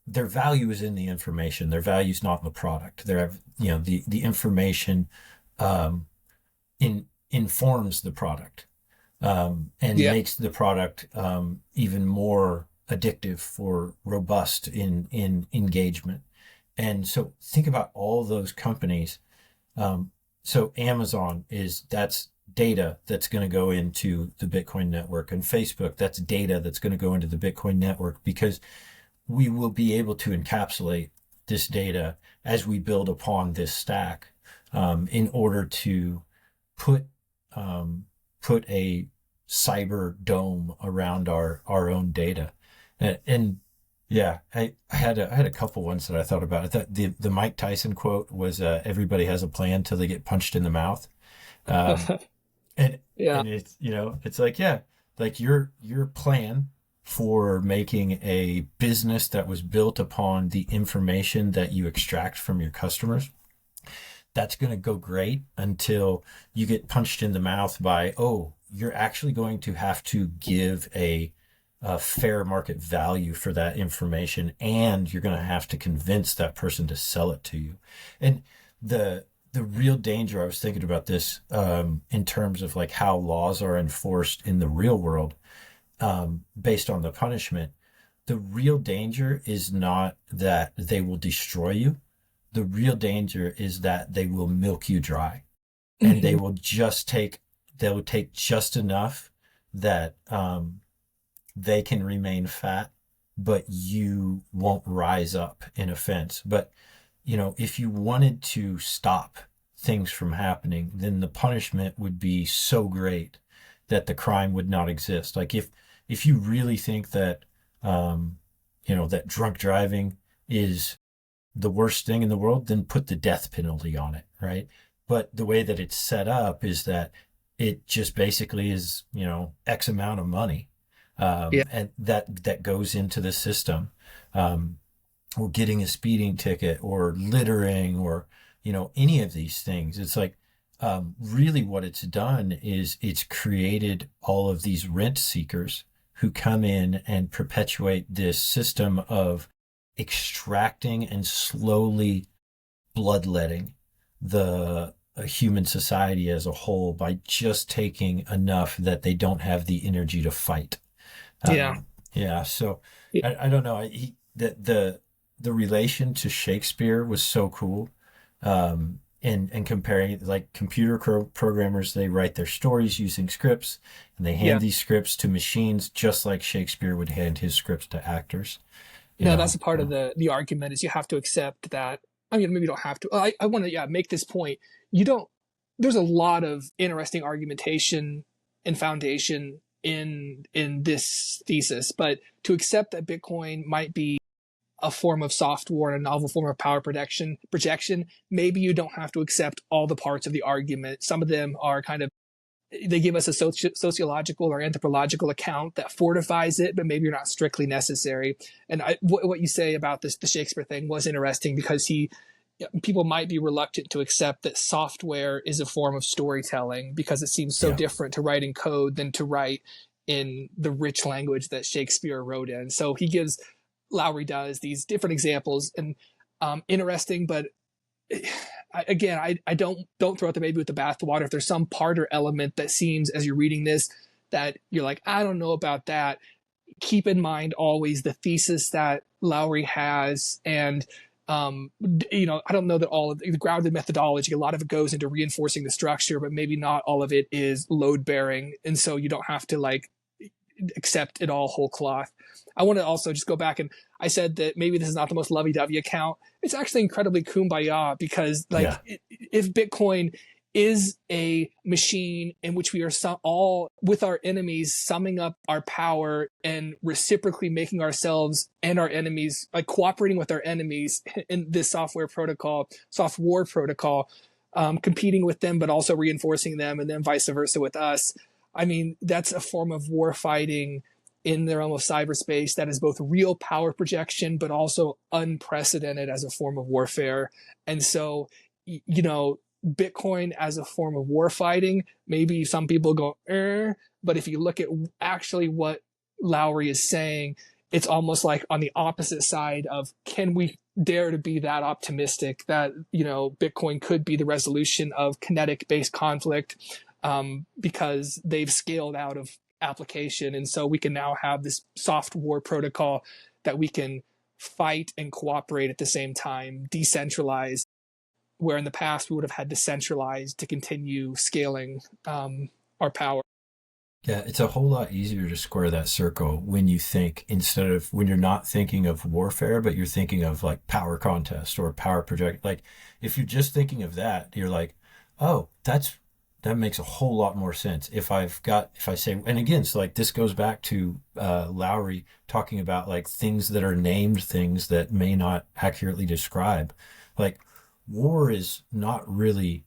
their value is in the information. Their value is not in the product. Their, the information um, informs the product, and Yeah. makes the product even more addictive for robust in engagement. And so think about all those companies. So Amazon that's data that's going to go into the Bitcoin network, and Facebook, that's data that's going to go into the Bitcoin network, because we will be able to encapsulate this data as we build upon this stack, in order to put um, put a cyber dome around our own data. And yeah, I had a couple ones that I thought about. I thought the Mike Tyson quote was, "Everybody has a plan till they get punched in the mouth." Um, and Yeah. it's, it's like, yeah, like your plan for making a business that was built upon the information that you extract from your customers, that's going to go great until you get punched in the mouth by, oh, you're actually going to have to give a fair market value for that information, and you're going to have to convince that person to sell it to you. And the real danger, I was thinking about this, in terms of like how laws are enforced in the real world, based on the punishment. The real danger is not that they will destroy you. The real danger is that they will milk you dry, and Hmm. they will take just enough that they can remain fat, but you won't rise up in offense. But if you wanted to stop things from happening, then the punishment would be so great that the crime would not exist. Like, if you really think that that drunk driving is the worst thing in the world, then put the death penalty on it, right? But the way that it's set up is that it just basically is, X amount of money, Yeah. and that goes into the system, um, or getting a speeding ticket, or littering, or any of these things. It's like, really what it's done is it's created all of these rent seekers who come in and perpetuate this system of extracting and slowly bloodletting the human society as a whole by just taking enough that they don't have the energy to fight. Yeah. Yeah, so I don't know. The relation to Shakespeare was so cool. and comparing it, like programmers, they write their stories using scripts, and they hand Yeah. these scripts to machines just like Shakespeare would hand his scripts to actors, you No, that's know. a part of the argument is you have to accept that. I mean, maybe you don't have to. I want to, yeah, make this point. You don't. There's a lot of interesting argumentation and foundation in this thesis, but to accept that Bitcoin might be a form of software and a novel form of power projection, maybe you don't have to accept all the parts of the argument. Some of them are kind of, they give us a sociological or anthropological account that fortifies it, but maybe you're not strictly necessary. And what you say about this, the Shakespeare thing, was interesting because people might be reluctant to accept that software is a form of storytelling because it seems so Yeah. different to write in code than to write in the rich language that Shakespeare wrote in. So he gives, Lowery does, these different examples, and interesting, but again, I don't throw out the baby with the bathwater. If there's some part or element that seems, as you're reading this, that you're like, I don't know about that, keep in mind always the thesis that Lowery has. And I don't know that all of the grounded methodology, a lot of it goes into reinforcing the structure, but maybe not all of it is load bearing, and so you don't have to like accept it all whole cloth. I want to also just go back, and I said that maybe this is not the most lovey-dovey account. It's actually incredibly kumbaya because, like, Yeah. if Bitcoin is a machine in which we are all with our enemies summing up our power and reciprocally making ourselves and our enemies, like cooperating with our enemies in this software protocol, competing with them, but also reinforcing them, and then vice versa with us. I mean, that's a form of war fighting in the realm of cyberspace that is both real power projection, but also unprecedented as a form of warfare. And so, Bitcoin as a form of war fighting, maybe some people go, but if you look at actually what Lowery is saying, it's almost like on the opposite side of, can we dare to be that optimistic that, Bitcoin could be the resolution of kinetic based conflict, because they've scaled out of application. And so we can now have this soft war protocol that we can fight and cooperate at the same time, decentralized, where in the past we would have had to centralize to continue scaling our power. Yeah, it's a whole lot easier to square that circle when you think, instead of when you're not thinking of warfare, but you're thinking of like power contest or power project. Like if you're just thinking of that, you're like, oh, that makes a whole lot more sense. If I say, and again, so like this goes back to Lowery talking about like things that are named things that may not accurately describe. Like war is not really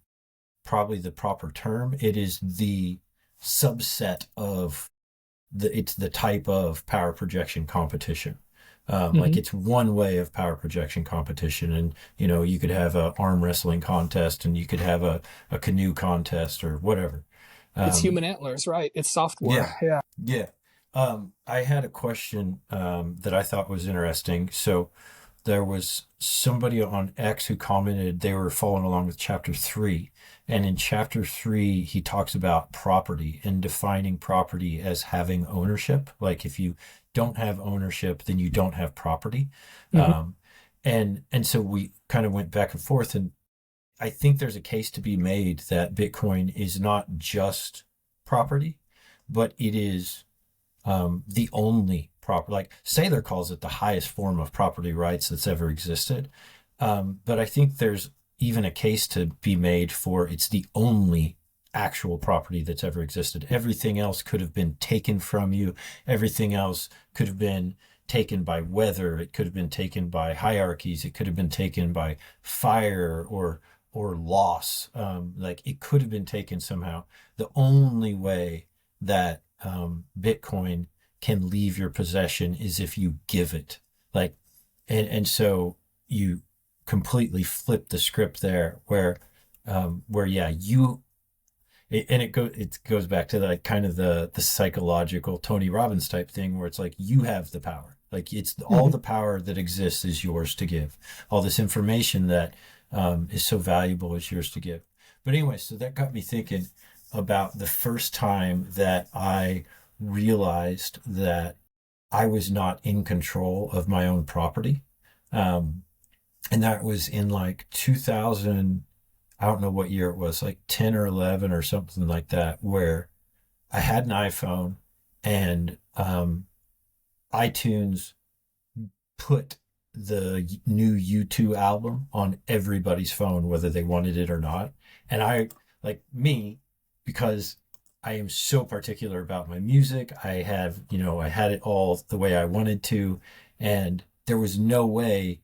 probably the proper term. It is the subset of it's the type of power projection competition. Like Mm-hmm. it's one way of power projection competition, and you could have a arm wrestling contest, and you could have a canoe contest or whatever. It's Um, human antlers, right? It's software. yeah, Yeah. yeah. I had a question that I thought was interesting. So there was somebody on X who commented they were following along with chapter 3. And in chapter 3, he talks about property and defining property as having ownership. Like if you don't have ownership, then you don't have property. Mm-hmm. Um, and so we kind of went back and forth. And I think there's a case to be made that Bitcoin is not just property, but it is the only property. Like Saylor calls it the highest form of property rights that's ever existed. But I think there's even a case to be made for it's the only actual property that's ever existed. Everything else could have been taken from you. Everything else could have been taken by weather. It could have been taken by hierarchies. It could have been taken by fire or loss. Like it could have been taken somehow. The only way that Bitcoin can leave your possession is if you give it. Like, and so you completely flip the script there, where yeah, it goes back to like kind of the psychological Tony Robbins type thing where it's like you have the power. Like it's all Mm-hmm. the power that exists is yours to give. All this information that is so valuable is yours to give. But anyway, so that got me thinking about the first time that I realized that I was not in control of my own property. And that was in like 2000. I don't know what year it was, like 10 or 11 or something like that, where I had an iPhone and iTunes put the new U2 album on everybody's phone, whether they wanted it or not. And I, like me, because I am so particular about my music, I have, I had it all the way I wanted to. And there was no way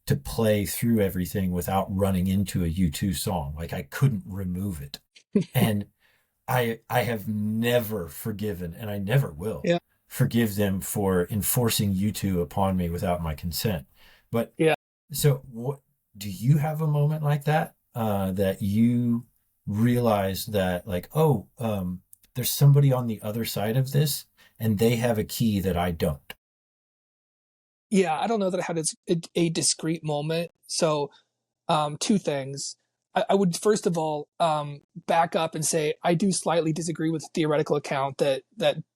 to play through everything without running into a U2 song. Like I couldn't remove it. And I have never forgiven, and I never will Yeah. forgive them for enforcing U2 upon me without my consent. But Yeah. so what do you have a moment like that that you realize that like, oh, there's somebody on the other side of this and they have a key that I don't? Yeah, I don't know that I had a discrete moment. So, two things. I would first of all back up and say I do slightly disagree with the theoretical account that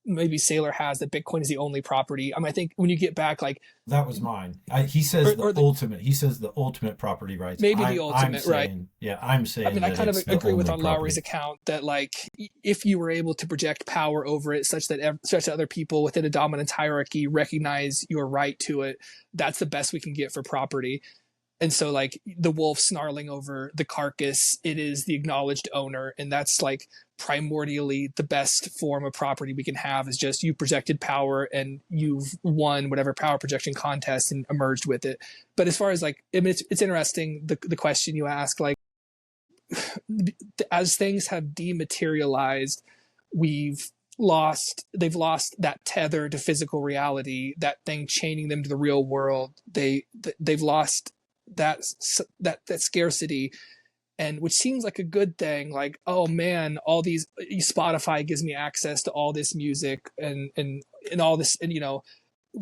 maybe Saylor has that Bitcoin is the only property. I mean, I think when you get back, like That was mine. He says or he says the ultimate property rights. maybe the I'm ultimate, right? saying, yeah, I'm I saying mean, I that kind of it's the agree with only on Lowery's property. account that, like, if you were able to project power over it such that other people within a dominance hierarchy recognize your right to it, that's the best we can get for property. And so, like, the wolf snarling over the carcass, it is the acknowledged owner, and that's like primordially the best form of property we can have is just you projected power and you've won whatever power projection contest and emerged with it. But as far as like, I mean, it's interesting the question you ask, like, as things have dematerialized, they've lost that tether to physical reality, that thing chaining them to the real world. They've lost that scarcity, and which seems like a good thing. Like, oh man, all these Spotify gives me access to all this music and all this, and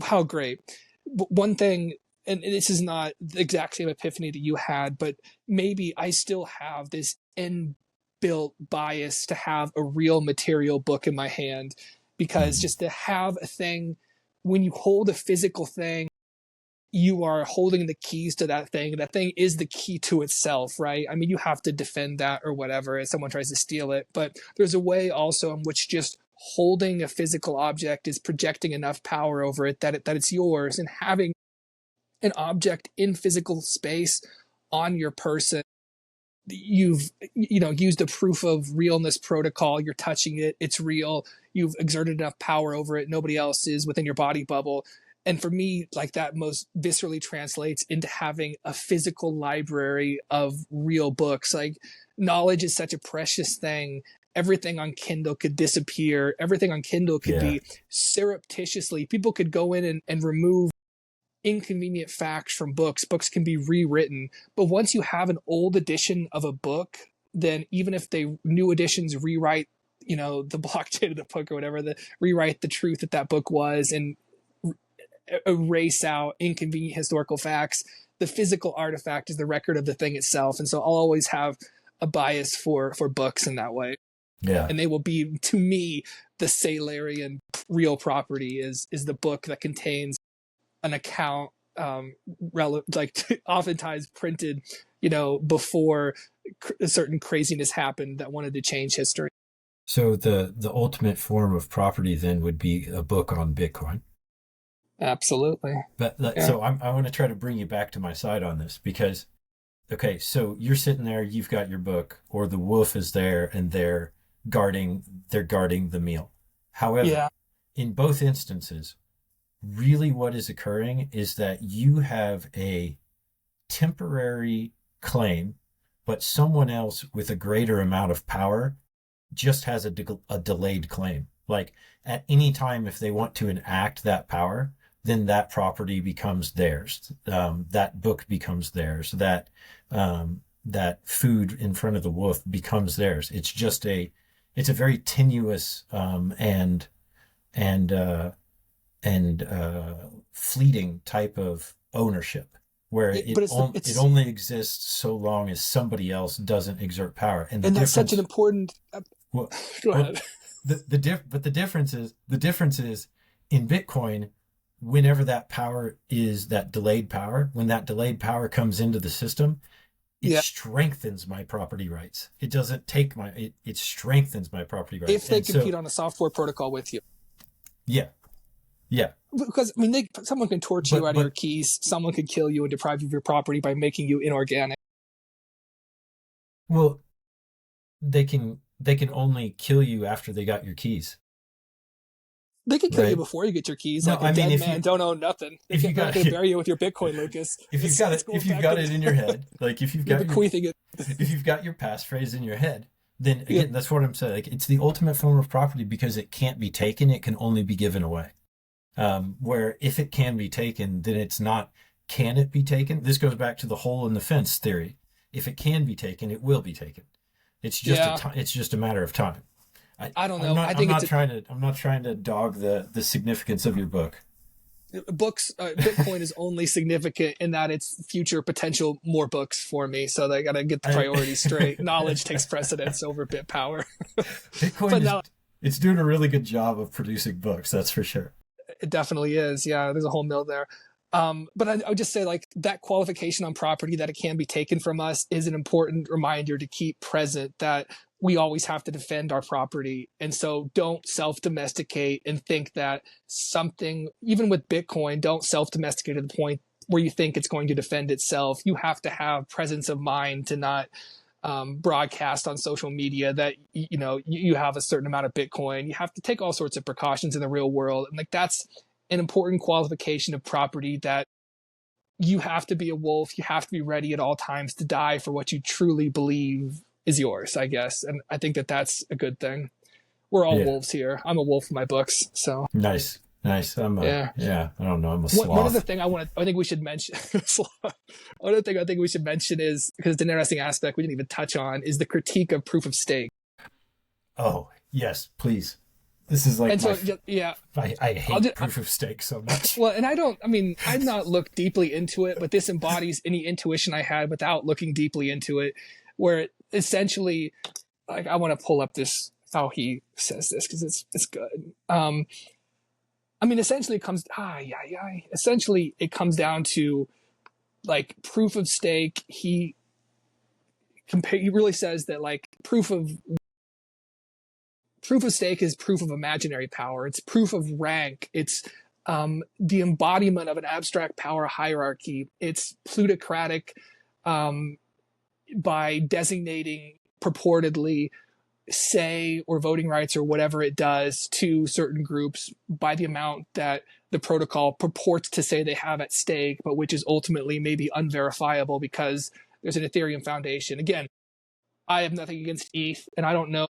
how great. But one thing, and this is not the exact same epiphany that you had, but maybe I still have this inbuilt bias to have a real material book in my hand, because just to have a thing, when you hold a physical thing, you are holding the keys to that thing. That thing is the key to itself, right? I mean, you have to defend that or whatever if someone tries to steal it. But there's a way also in which just holding a physical object is projecting enough power over it that it's yours. And having an object in physical space on your person, you've used a proof of realness protocol. You're touching it, it's real. You've exerted enough power over it, nobody else is within your body bubble. And for me, like, that most viscerally translates into having a physical library of real books. Like, knowledge is such a precious thing. Everything on Kindle could disappear. Everything on Kindle could be surreptitiously, people could go in and remove inconvenient facts from books. Books can be rewritten. But once you have an old edition of a book, then even if new editions rewrite, the blockchain of the book or whatever, rewrite the truth that book was and erase out inconvenient historical facts, the physical artifact is the record of the thing itself. And so I'll always have a bias for books in that way. Yeah. And they will be, to me, the Saylorian real property is the book that contains an account, like oftentimes printed, before a certain craziness happened that wanted to change history. So the ultimate form of property then would be a book on Bitcoin. Absolutely. But so I want to try to bring you back to my side on this, because, okay, so you're sitting there, you've got your book, or the wolf is there and they're guarding the meal. However, in both instances, really what is occurring is that you have a temporary claim, but someone else with a greater amount of power just has a delayed claim. Like, at any time, if they want to enact that power, then that property becomes theirs. That book becomes theirs. That food in front of the wolf becomes theirs. It's a very tenuous and fleeting type of ownership, where it only exists so long as somebody else doesn't exert power. And that's such an important. Go ahead. The difference is in Bitcoin, whenever that power is that delayed power, when that delayed power comes into the system, it Yeah. strengthens my property rights. It doesn't take it strengthens my property rights. If they And compete so, on a software protocol with you. yeah, yeah. Because someone can torture you out of your But keys. Someone could kill you and deprive you of your property by making you inorganic. well, they can only kill you after they got your keys, They could kill you right? before you get your keys. No, Like a I mean, dead man don't own nothing. if you They're not got going to bury you with your Bitcoin, Lucas. if you've got it if you've got it in your head, like you're bequeathing it. if you've got your passphrase in your head, then Yeah. again, that's what I'm saying. Like, it's the ultimate form of property because it can't be taken; it can only be given away. Where if it can be taken, then it's not. Can it be taken? This goes back to the hole in the fence theory. If it can be taken, it will be taken. It's just Yeah. it's just a matter of time. I don't know. I'm not, I think I'm not trying to dog the significance of your book. Bitcoin is only significant in that it's future potential more books for me. So they got to get the priorities straight. Knowledge takes precedence over bit power. Bitcoin But now it's doing a really good job of producing books, that's for sure. it definitely is. Yeah, there's a whole mill there. But I would just say like that qualification on property that it can be taken from us is an important reminder to keep present that we always have to defend our property. And so don't self-domesticate and think that something, even with Bitcoin, don't self-domesticate to the point where you think it's going to defend itself. You have to have presence of mind to not broadcast on social media that you have a certain amount of Bitcoin. You have to take all sorts of precautions in the real world, and like that's an important qualification of property, that you have to be a wolf. You have to be ready at all times to die for what you truly believe is yours, I guess. And I think that that's a good thing. We're all Yeah. wolves here. I'm a wolf in my books, so Nice. Yeah. I don't know. I'm a sloth. one other thing I think we should mention. Another thing I think we should mention is, because it's an interesting aspect we didn't even touch on, is the critique of proof of stake. Oh, yes, please. This is like And so yeah, I hate proof of stake so much. well, and I've not looked deeply into it, but this embodies any intuition I had without looking deeply into it, where it essentially, like, I want to pull up this, how he says this, because it's good. Essentially it comes down to like proof of stake. He really says that like proof of stake is proof of imaginary power. It's proof of rank. It's the embodiment of an abstract power hierarchy. It's plutocratic by designating purportedly say or voting rights or whatever it does to certain groups by the amount that the protocol purports to say they have at stake, but which is ultimately maybe unverifiable because there's an Ethereum foundation. Again, I have nothing against ETH, and I don't know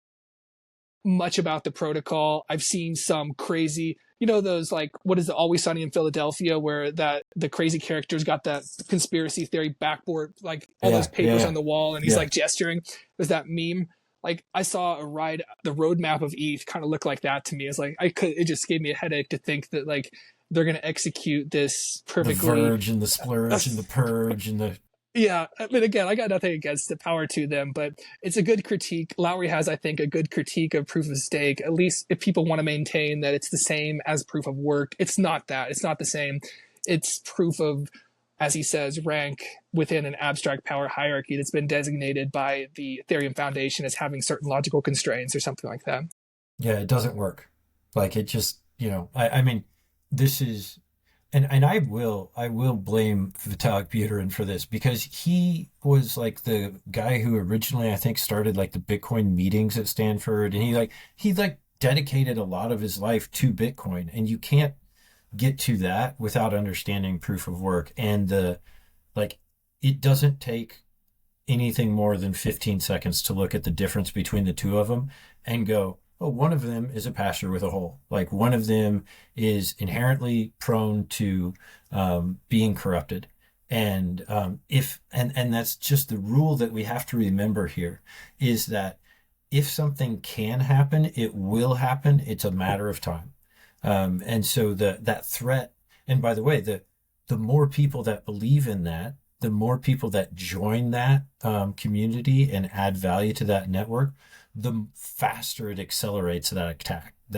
much about the protocol. I've seen some crazy, those like, what is it, Always Sunny in Philadelphia, where that the crazy characters got that conspiracy theory backboard, like all those papers on the wall, and he's like gesturing. There's that meme. Like I saw the roadmap of ETH kind of looked like that to me. It's like it just gave me a headache to think that like they're going to execute this perfectly. The verge and the splurge and the purge and the. Yeah, again, I got nothing against the power to them, but it's a good critique. Lowery has, I think, a good critique of proof of stake. At least if people want to maintain that it's the same as proof of work, it's not that. It's not the same. It's proof of, as he says, rank within an abstract power hierarchy that's been designated by the Ethereum Foundation as having certain logical constraints or something like that. Yeah, it doesn't work. Like it just, this is, and I will blame Vitalik Buterin for this, because he was like the guy who originally, I think, started like the Bitcoin meetings at Stanford, and he dedicated a lot of his life to Bitcoin, and you can't get to that without understanding proof of work. And it doesn't take anything more than 15 seconds to look at the difference between the two of them and go, oh, one of them is a pasture with a hole. Like one of them is inherently prone to being corrupted. And and that's just the rule that we have to remember here, is that if something can happen, it will happen. It's a matter of time. And so that threat, and by the way, the more people that believe in that, the more people that join that community and add value to that network, the faster it accelerates that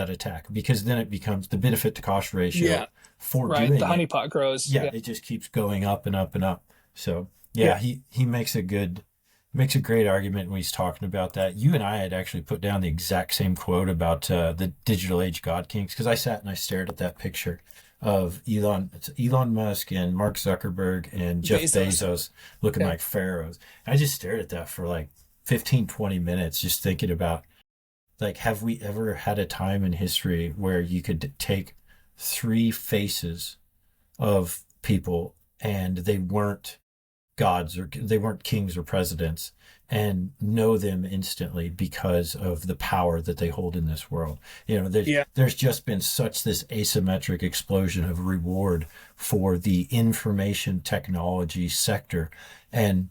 attack, because then it becomes the benefit to cost ratio for doing the honeypot grows. It just keeps going up and up and up. So Yeah, he makes a great argument when he's talking about that. You and I had actually put down the exact same quote about the digital age God kings because I sat and I stared at that picture of Elon Musk and Mark Zuckerberg and Jeff Bezos. Bezos looking Yeah. like pharaohs. And I just stared at that for like 15, 20 minutes, just thinking about like, have we ever had a time in history where you could take three faces of people and they weren't gods or they weren't kings or presidents and know them instantly because of the power that they hold in this world. You know, Yeah. there's just been such this asymmetric explosion of reward for the information technology sector. And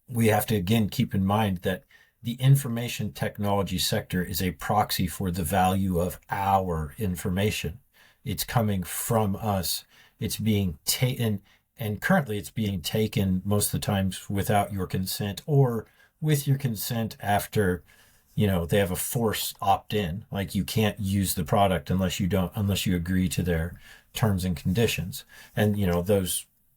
we have to again keep in mind that the information technology sector is a proxy for the value of our information. It's coming from us. It's being taken, and currently it's being taken most of the times without your consent or with your consent after, they have a force opt in. Like you can't use the product unless you agree to their terms and conditions. And,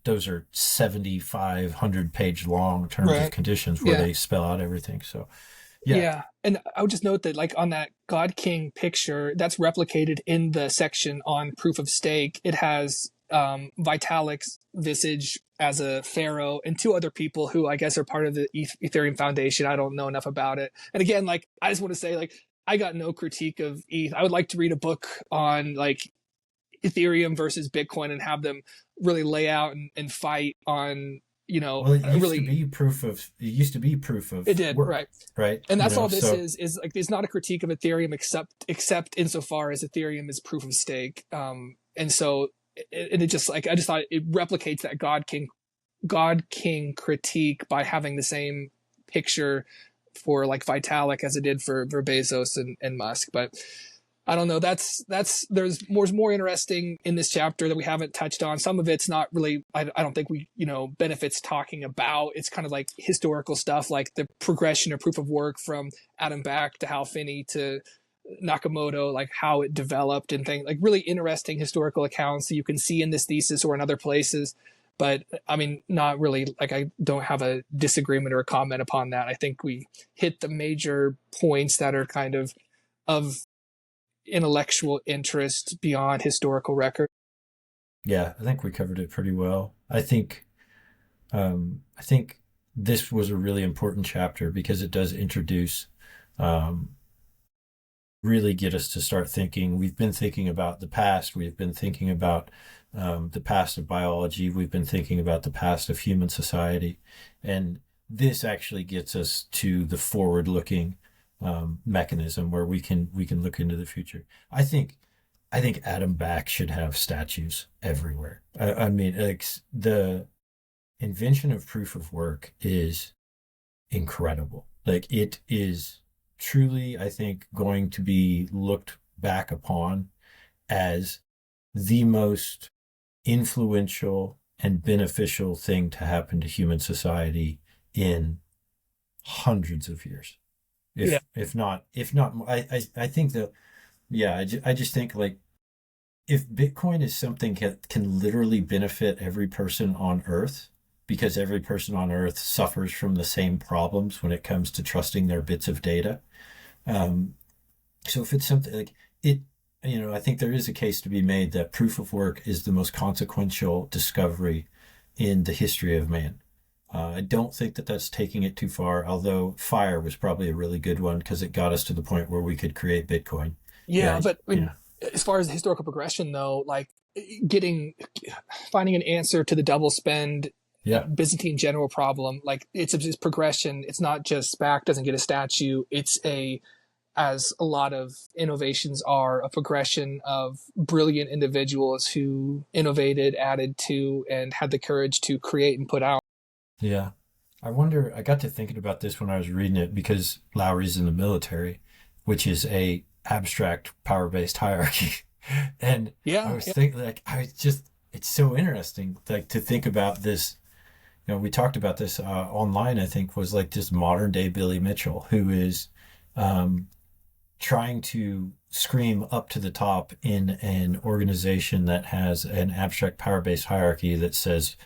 those are 7,500 page long terms of Right. conditions where Yeah. they spell out everything. So, yeah. Yeah. And I would just note that, like, on that God King picture, that's replicated in the section on proof of stake. It has Vitalik's visage as a pharaoh and two other people who I guess are part of the Ethereum Foundation. I don't know enough about it. And again, like, I just want to say, like, I got no critique of ETH. I would like to read a book on, like, Ethereum versus Bitcoin and have them really lay out and fight on, Well, really. it used to be proof It of did, right? work, right? And that's all this So is like, it's not a critique of Ethereum except insofar as Ethereum is proof of stake. And so it just, like, I just thought it replicates that God King critique by having the same picture for, like, Vitalik as it did for Bezos and Musk. But I don't know. There's more interesting in this chapter that we haven't touched on. Some of it's not really. I don't think we benefits talking about. It's kind of like historical stuff, like the progression of proof of work from Adam Back to Hal Finney to Nakamoto, like how it developed and things, like really interesting historical accounts that you can see in this thesis or in other places. But I mean, not really. Like, I don't have a disagreement or a comment upon that. I think we hit the major points that are kind of intellectual interest beyond historical record. yeah, I think we covered it pretty well. I think this was a really important chapter because it does introduce, um, really get us to start thinking. We've been thinking about the past. We've been thinking about the past of biology. We've been thinking about the past of human society, and this actually gets us to the forward-looking mechanism where we can look into the future. I think Adam Back should have statues everywhere. I mean, like the invention of proof of work is incredible. Like it is truly, I think, going to be looked back upon as the most influential and beneficial thing to happen to human society in hundreds of years. Yeah. If not, I think that, yeah, I just think like if Bitcoin is something that can literally benefit every person on Earth, because every person on Earth suffers from the same problems when it comes to trusting their bits of data. Um, so if it's something like it, I think there is a case to be made that proof of work is the most consequential discovery in the history of man. I don't think that that's taking it too far, although fire was probably a really good one because it got us to the point where we could create Bitcoin. Yeah, Yeah, but I mean, yeah, as far as the historical progression, though, like, getting finding an answer to the double spend yeah, Byzantine general problem, like, it's progression. It's not just SPAC doesn't get a statue. It's a as a lot of innovations are, a progression of brilliant individuals who innovated, added to, and had the courage to create and put out. yeah. I wonder, I got to thinking about this when I was reading it because Lowery's in the military, which is a abstract power-based hierarchy. And I Yeah, was yeah, thinking like it's so interesting like to think about this. We talked about this online, I think, was like this modern day Billy Mitchell who is um, trying to scream up to the top in an organization that has an abstract power based hierarchy that says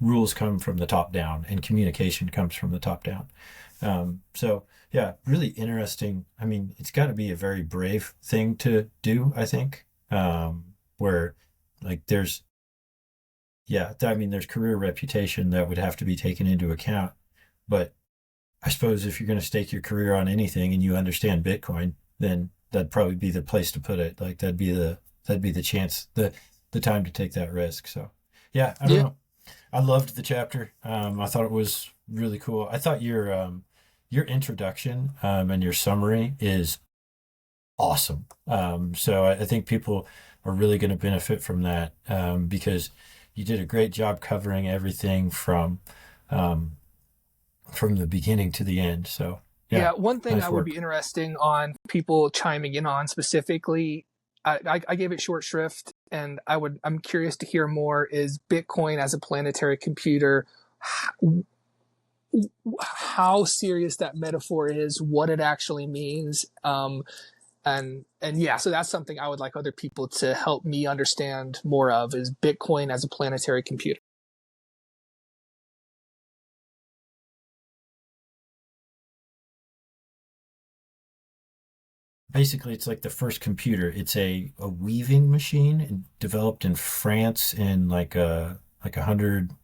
rules come from the top down and communication comes from the top down. So yeah, really interesting. I mean, it's got to be a very brave thing to do, I think. Where like there's, yeah, I mean, there's career reputation that would have to be taken into account. But I suppose if you're going to stake your career on anything and you understand Bitcoin, then that'd probably be the place to put it. Like that'd be the chance, the time to take that risk. So yeah, I don't Yeah. know. I loved the chapter. I thought it was really cool. I thought your introduction and your summary is awesome. So I think people are really going to benefit from that because you did a great job covering everything um, from the beginning to the end. So yeah, Yeah, one thing I nice would be work. interesting on people chiming in on specifically, I gave it short shrift, and I'm curious to hear more. Is Bitcoin as a planetary computer? How serious that metaphor is, what it actually means, and yeah, so that's something I would like other people to help me understand more of. Is Bitcoin as a planetary computer? Basically, it's like the first computer. It's a weaving machine developed in France in like a hundred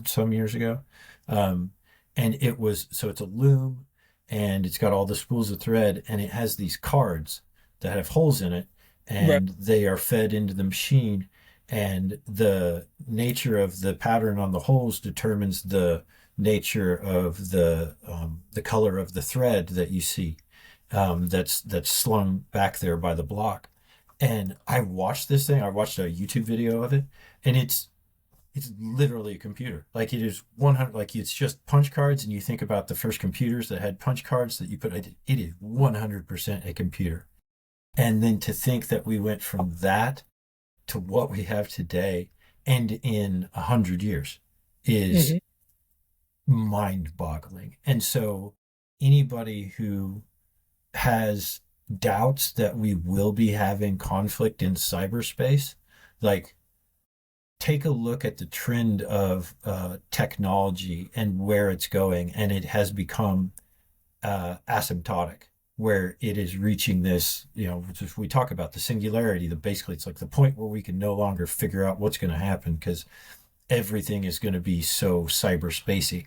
some years ago. Um, and it was so it's a loom and it's got all the spools of thread and it has these cards that have holes in it Right. and they are fed into the machine and the nature of the pattern on the holes determines the nature of the color of the thread that you see that's slung back there by the block. And I watched this thing. I watched a YouTube video of it, and it's literally a computer. Like it is 100. Like it's just punch cards, and you think about the first computers that had punch cards that you put. It is 100% a computer. And then to think that we went from that to what we have today, and in 100 years, is Mm-hmm. mind-boggling. And so anybody who has doubts that we will be having conflict in cyberspace, like take a look at the trend of technology and where it's going, and it has become asymptotic, where it is reaching this, if we talk about the singularity, the basically it's like the point where we can no longer figure out what's going to happen because everything is going to be so cyberspacey.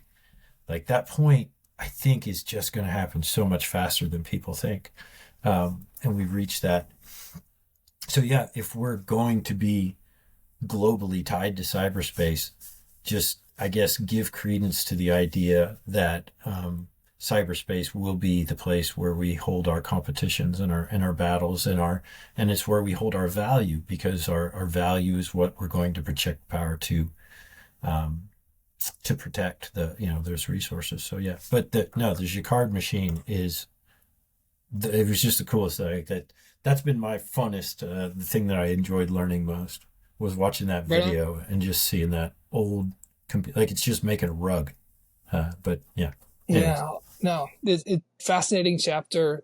Like that point, I think is just going to happen so much faster than people think. And we've reached that. So yeah, if we're going to be globally tied to cyberspace, just I guess give credence to the idea that cyberspace will be the place where we hold our competitions and our battles and it's where we hold our value because our value is what we're going to project power um, to protect those resources. So yeah, but the Jacquard machine it was just the coolest thing. That's been my funnest. The thing that I enjoyed learning most was watching that Right on. video and just seeing that old like it's just making a rug. But yeah. Anyways, Yeah, no, it fascinating chapter.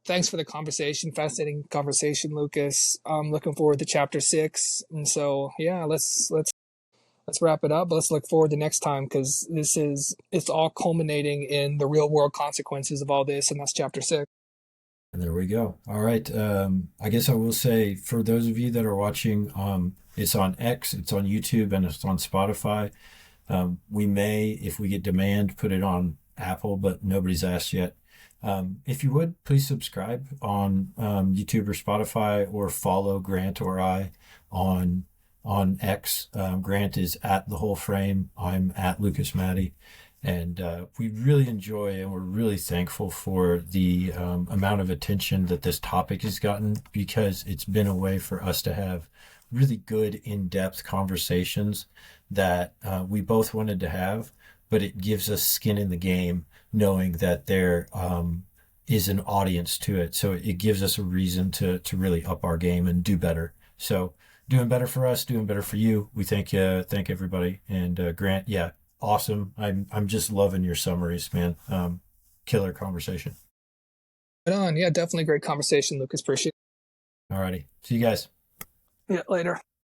Thanks for the conversation. Fascinating conversation, Lucas. I'm looking forward to chapter 6. And so, yeah, let's wrap it up. But let's look forward to next time because it's all culminating in the real world consequences of all this, and that's chapter 6. and there we go. All right. I guess I will say for those of you that are watching, it's on X, it's on YouTube, and it's on Spotify. We may, if we get demand, put it on Apple, but nobody's asked yet. If you would, please subscribe on YouTube or Spotify, or follow Grant or I on X. Grant is at thewholeframe. I'm at Lucas Matty. And we really enjoy and we're really thankful for the amount of attention that this topic has gotten because it's been a way for us to have really good in-depth conversations that we both wanted to have, but it gives us skin in the game knowing that there is an audience to it. So it gives us a reason to really up our game and do better. So doing better for us, doing better for you. We thank everybody. And Grant, yeah, awesome. I'm just loving your summaries, man. Killer conversation. Right on. Yeah, definitely great conversation, Lucas. Appreciate Alrighty. See you guys. it. Yeah, later.